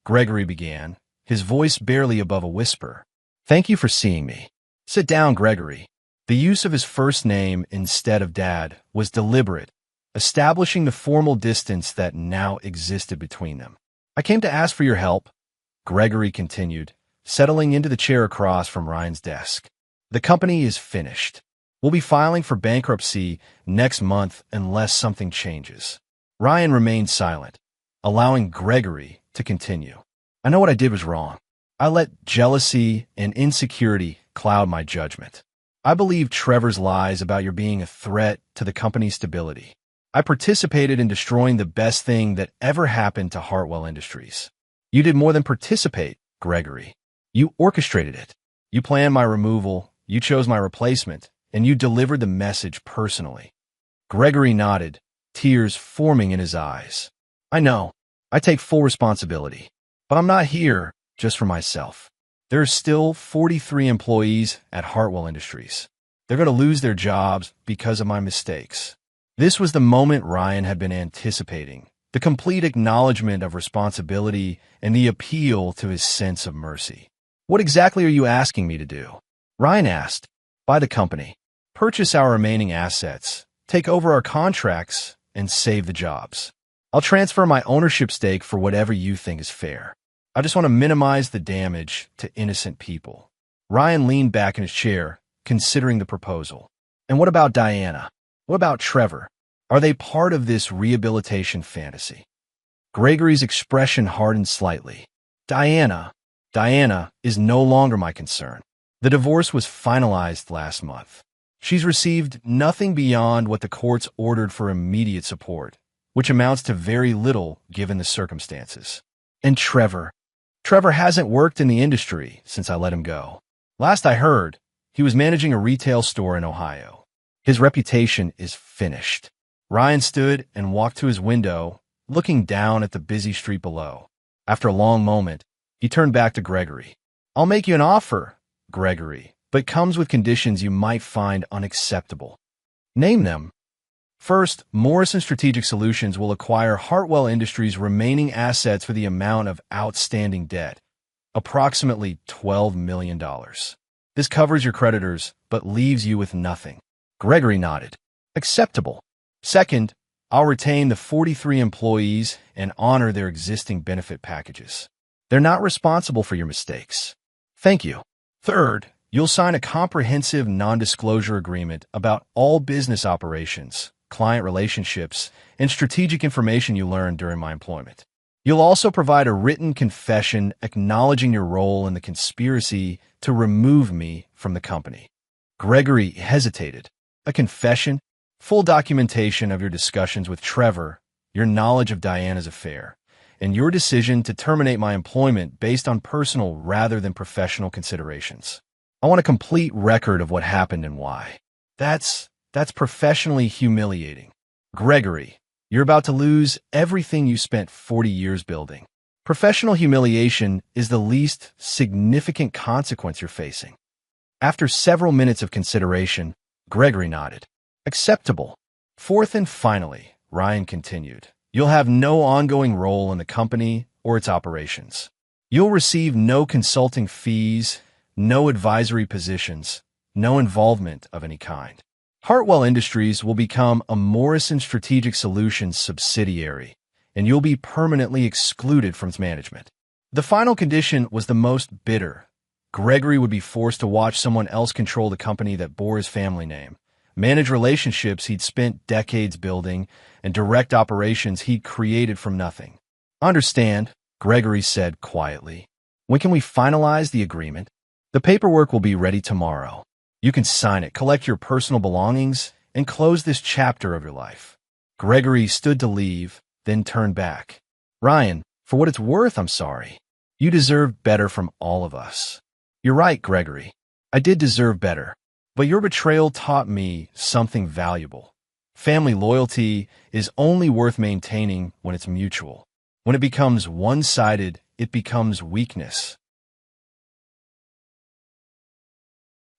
Speaker 1: Gregory began, his voice barely above a whisper. "Thank you for seeing me." "Sit down, Gregory." The use of his first name instead of Dad was deliberate, establishing the formal distance that now existed between them. "I came to ask for your help," Gregory continued, settling into the chair across from Ryan's desk. "The company is finished. We'll be filing for bankruptcy next month unless something changes." Ryan remained silent, allowing Gregory to continue. "I know what I did was wrong. I let jealousy and insecurity cloud my judgment. I believed Trevor's lies about your being a threat to the company's stability. I participated in destroying the best thing that ever happened to Hartwell Industries." "You did more than participate, Gregory. You orchestrated it. You planned my removal, you chose my replacement, and you delivered the message personally." Gregory nodded, tears forming in his eyes. "I know. I take full responsibility. But I'm not here just for myself. There are still 43 employees at Hartwell Industries. They're going to lose their jobs because of my mistakes." This was the moment Ryan had been anticipating, the complete acknowledgement of responsibility and the appeal to his sense of mercy. "What exactly are you asking me to do?" Ryan asked. "Buy the company. Purchase our remaining assets, take over our contracts, and save the jobs. I'll transfer my ownership stake for whatever you think is fair. I just want to minimize the damage to innocent people." Ryan leaned back in his chair, considering the proposal. "And what about Diana? What about Trevor? Are they part of this rehabilitation fantasy?" Gregory's expression hardened slightly. Diana is no longer my concern. The divorce was finalized last month. She's received nothing beyond what the courts ordered for immediate support, which amounts to very little given the circumstances. And Trevor hasn't worked in the industry since I let him go. Last I heard, he was managing a retail store in Ohio. His reputation is finished. Ryan stood and walked to his window, looking down at the busy street below. After a long moment, he turned back to Gregory. "I'll make you an offer, Gregory, but comes with conditions you might find unacceptable." "Name them." "First, Morrison Strategic Solutions will acquire Hartwell Industries' remaining assets for the amount of outstanding debt, approximately $12 million. This covers your creditors, but leaves you with nothing." Gregory nodded. "Acceptable." "Second, I'll retain the 43 employees and honor their existing benefit packages. They're not responsible for your mistakes." Thank you. Third, you'll sign a comprehensive non-disclosure agreement about all business operations, client relationships, and strategic information you learned during my employment. You'll also provide a written confession acknowledging your role in the conspiracy to remove me from the company. Gregory hesitated. A confession? Full documentation of your discussions with Trevor, your knowledge of Diana's affair, and your decision to terminate my employment based on personal rather than professional considerations. I want a complete record of what happened and why. That's professionally humiliating. Gregory, you're about to lose everything you spent 40 years building. Professional humiliation is the least significant consequence you're facing. After several minutes of consideration, Gregory nodded. Acceptable. Fourth and finally, Ryan continued, you'll have no ongoing role in the company or its operations. You'll receive no consulting fees, no advisory positions, no involvement of any kind. Hartwell Industries will become a Morrison Strategic Solutions subsidiary, and you'll be permanently excluded from its management. The final condition was the most bitter. Gregory would be forced to watch someone else control the company that bore his family name, manage relationships he'd spent decades building, and direct operations he'd created from nothing. Understand, Gregory said quietly. When can we finalize the agreement? The paperwork will be ready tomorrow. You can sign it, collect your personal belongings, and close this chapter of your life. Gregory stood to leave, then turned back. Ryan, for what it's worth, I'm sorry. You deserve better from all of us. You're right, Gregory. I did deserve better. But your betrayal taught me something valuable. Family loyalty is only worth maintaining when it's mutual. When it becomes one-sided, it becomes weakness.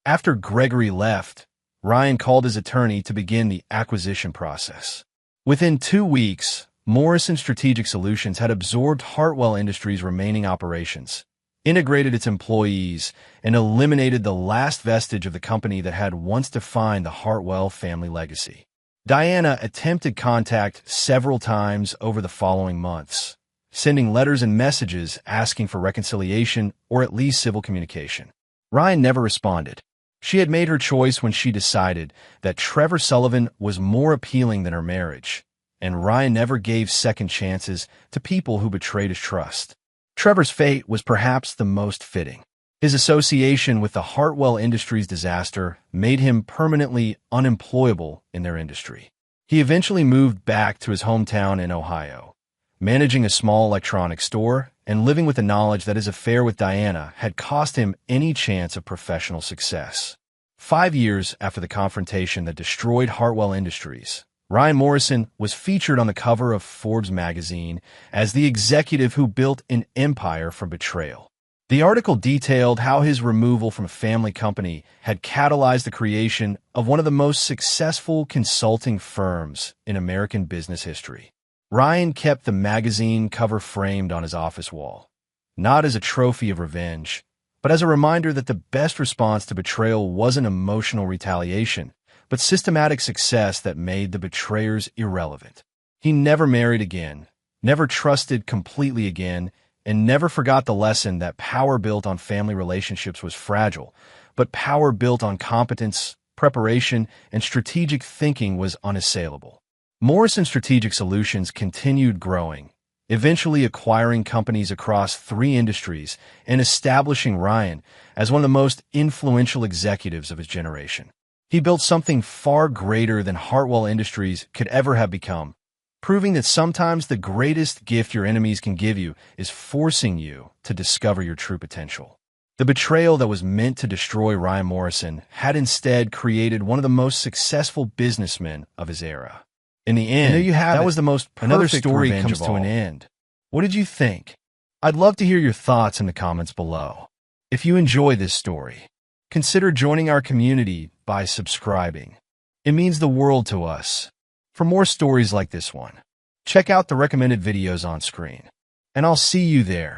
Speaker 1: After Gregory left, Ryan called his attorney to begin the acquisition process. Within 2 weeks, Morrison Strategic Solutions had absorbed Hartwell Industries' remaining operations, integrated its employees, and eliminated the last vestige of the company that had once defined the Hartwell family legacy. Diana attempted contact several times over the following months, sending letters and messages asking for reconciliation or at least civil communication. Ryan never responded. She had made her choice when she decided that Trevor Sullivan was more appealing than her marriage, and Ryan never gave second chances to people who betrayed his trust. Trevor's fate was perhaps the most fitting. His association with the Hartwell Industries disaster made him permanently unemployable in their industry. He eventually moved back to his hometown in Ohio, managing a small electronics store and living with the knowledge that his affair with Diana had cost him any chance of professional success. 5 years after the confrontation that destroyed Hartwell Industries, Ryan Morrison was featured on the cover of Forbes magazine as the executive who built an empire from betrayal. The article detailed how his removal from a family company had catalyzed the creation of one of the most successful consulting firms in American business history. Ryan kept the magazine cover framed on his office wall, not as a trophy of revenge, but as a reminder that the best response to betrayal wasn't emotional retaliation, but systematic success that made the betrayers irrelevant. He never married again, never trusted completely again, and never forgot the lesson that power built on family relationships was fragile, but power built on competence, preparation, and strategic thinking was unassailable. Morrison Strategic Solutions continued growing, eventually acquiring companies across 3 industries and establishing Ryan as one of the most influential executives of his generation. He built something far greater than Hartwell Industries could ever have become, proving that sometimes the greatest gift your enemies can give you is forcing you to discover your true potential. The betrayal that was meant to destroy Ryan Morrison had instead created one of the most successful businessmen of his era. In the end, there you have that was the most perfect Another story comes to an end. What did you think? I'd love to hear your thoughts in the comments below. If you enjoy this story, consider joining our community by subscribing. It means the world to us. For more stories like this one, check out the recommended videos on screen, and I'll see you there.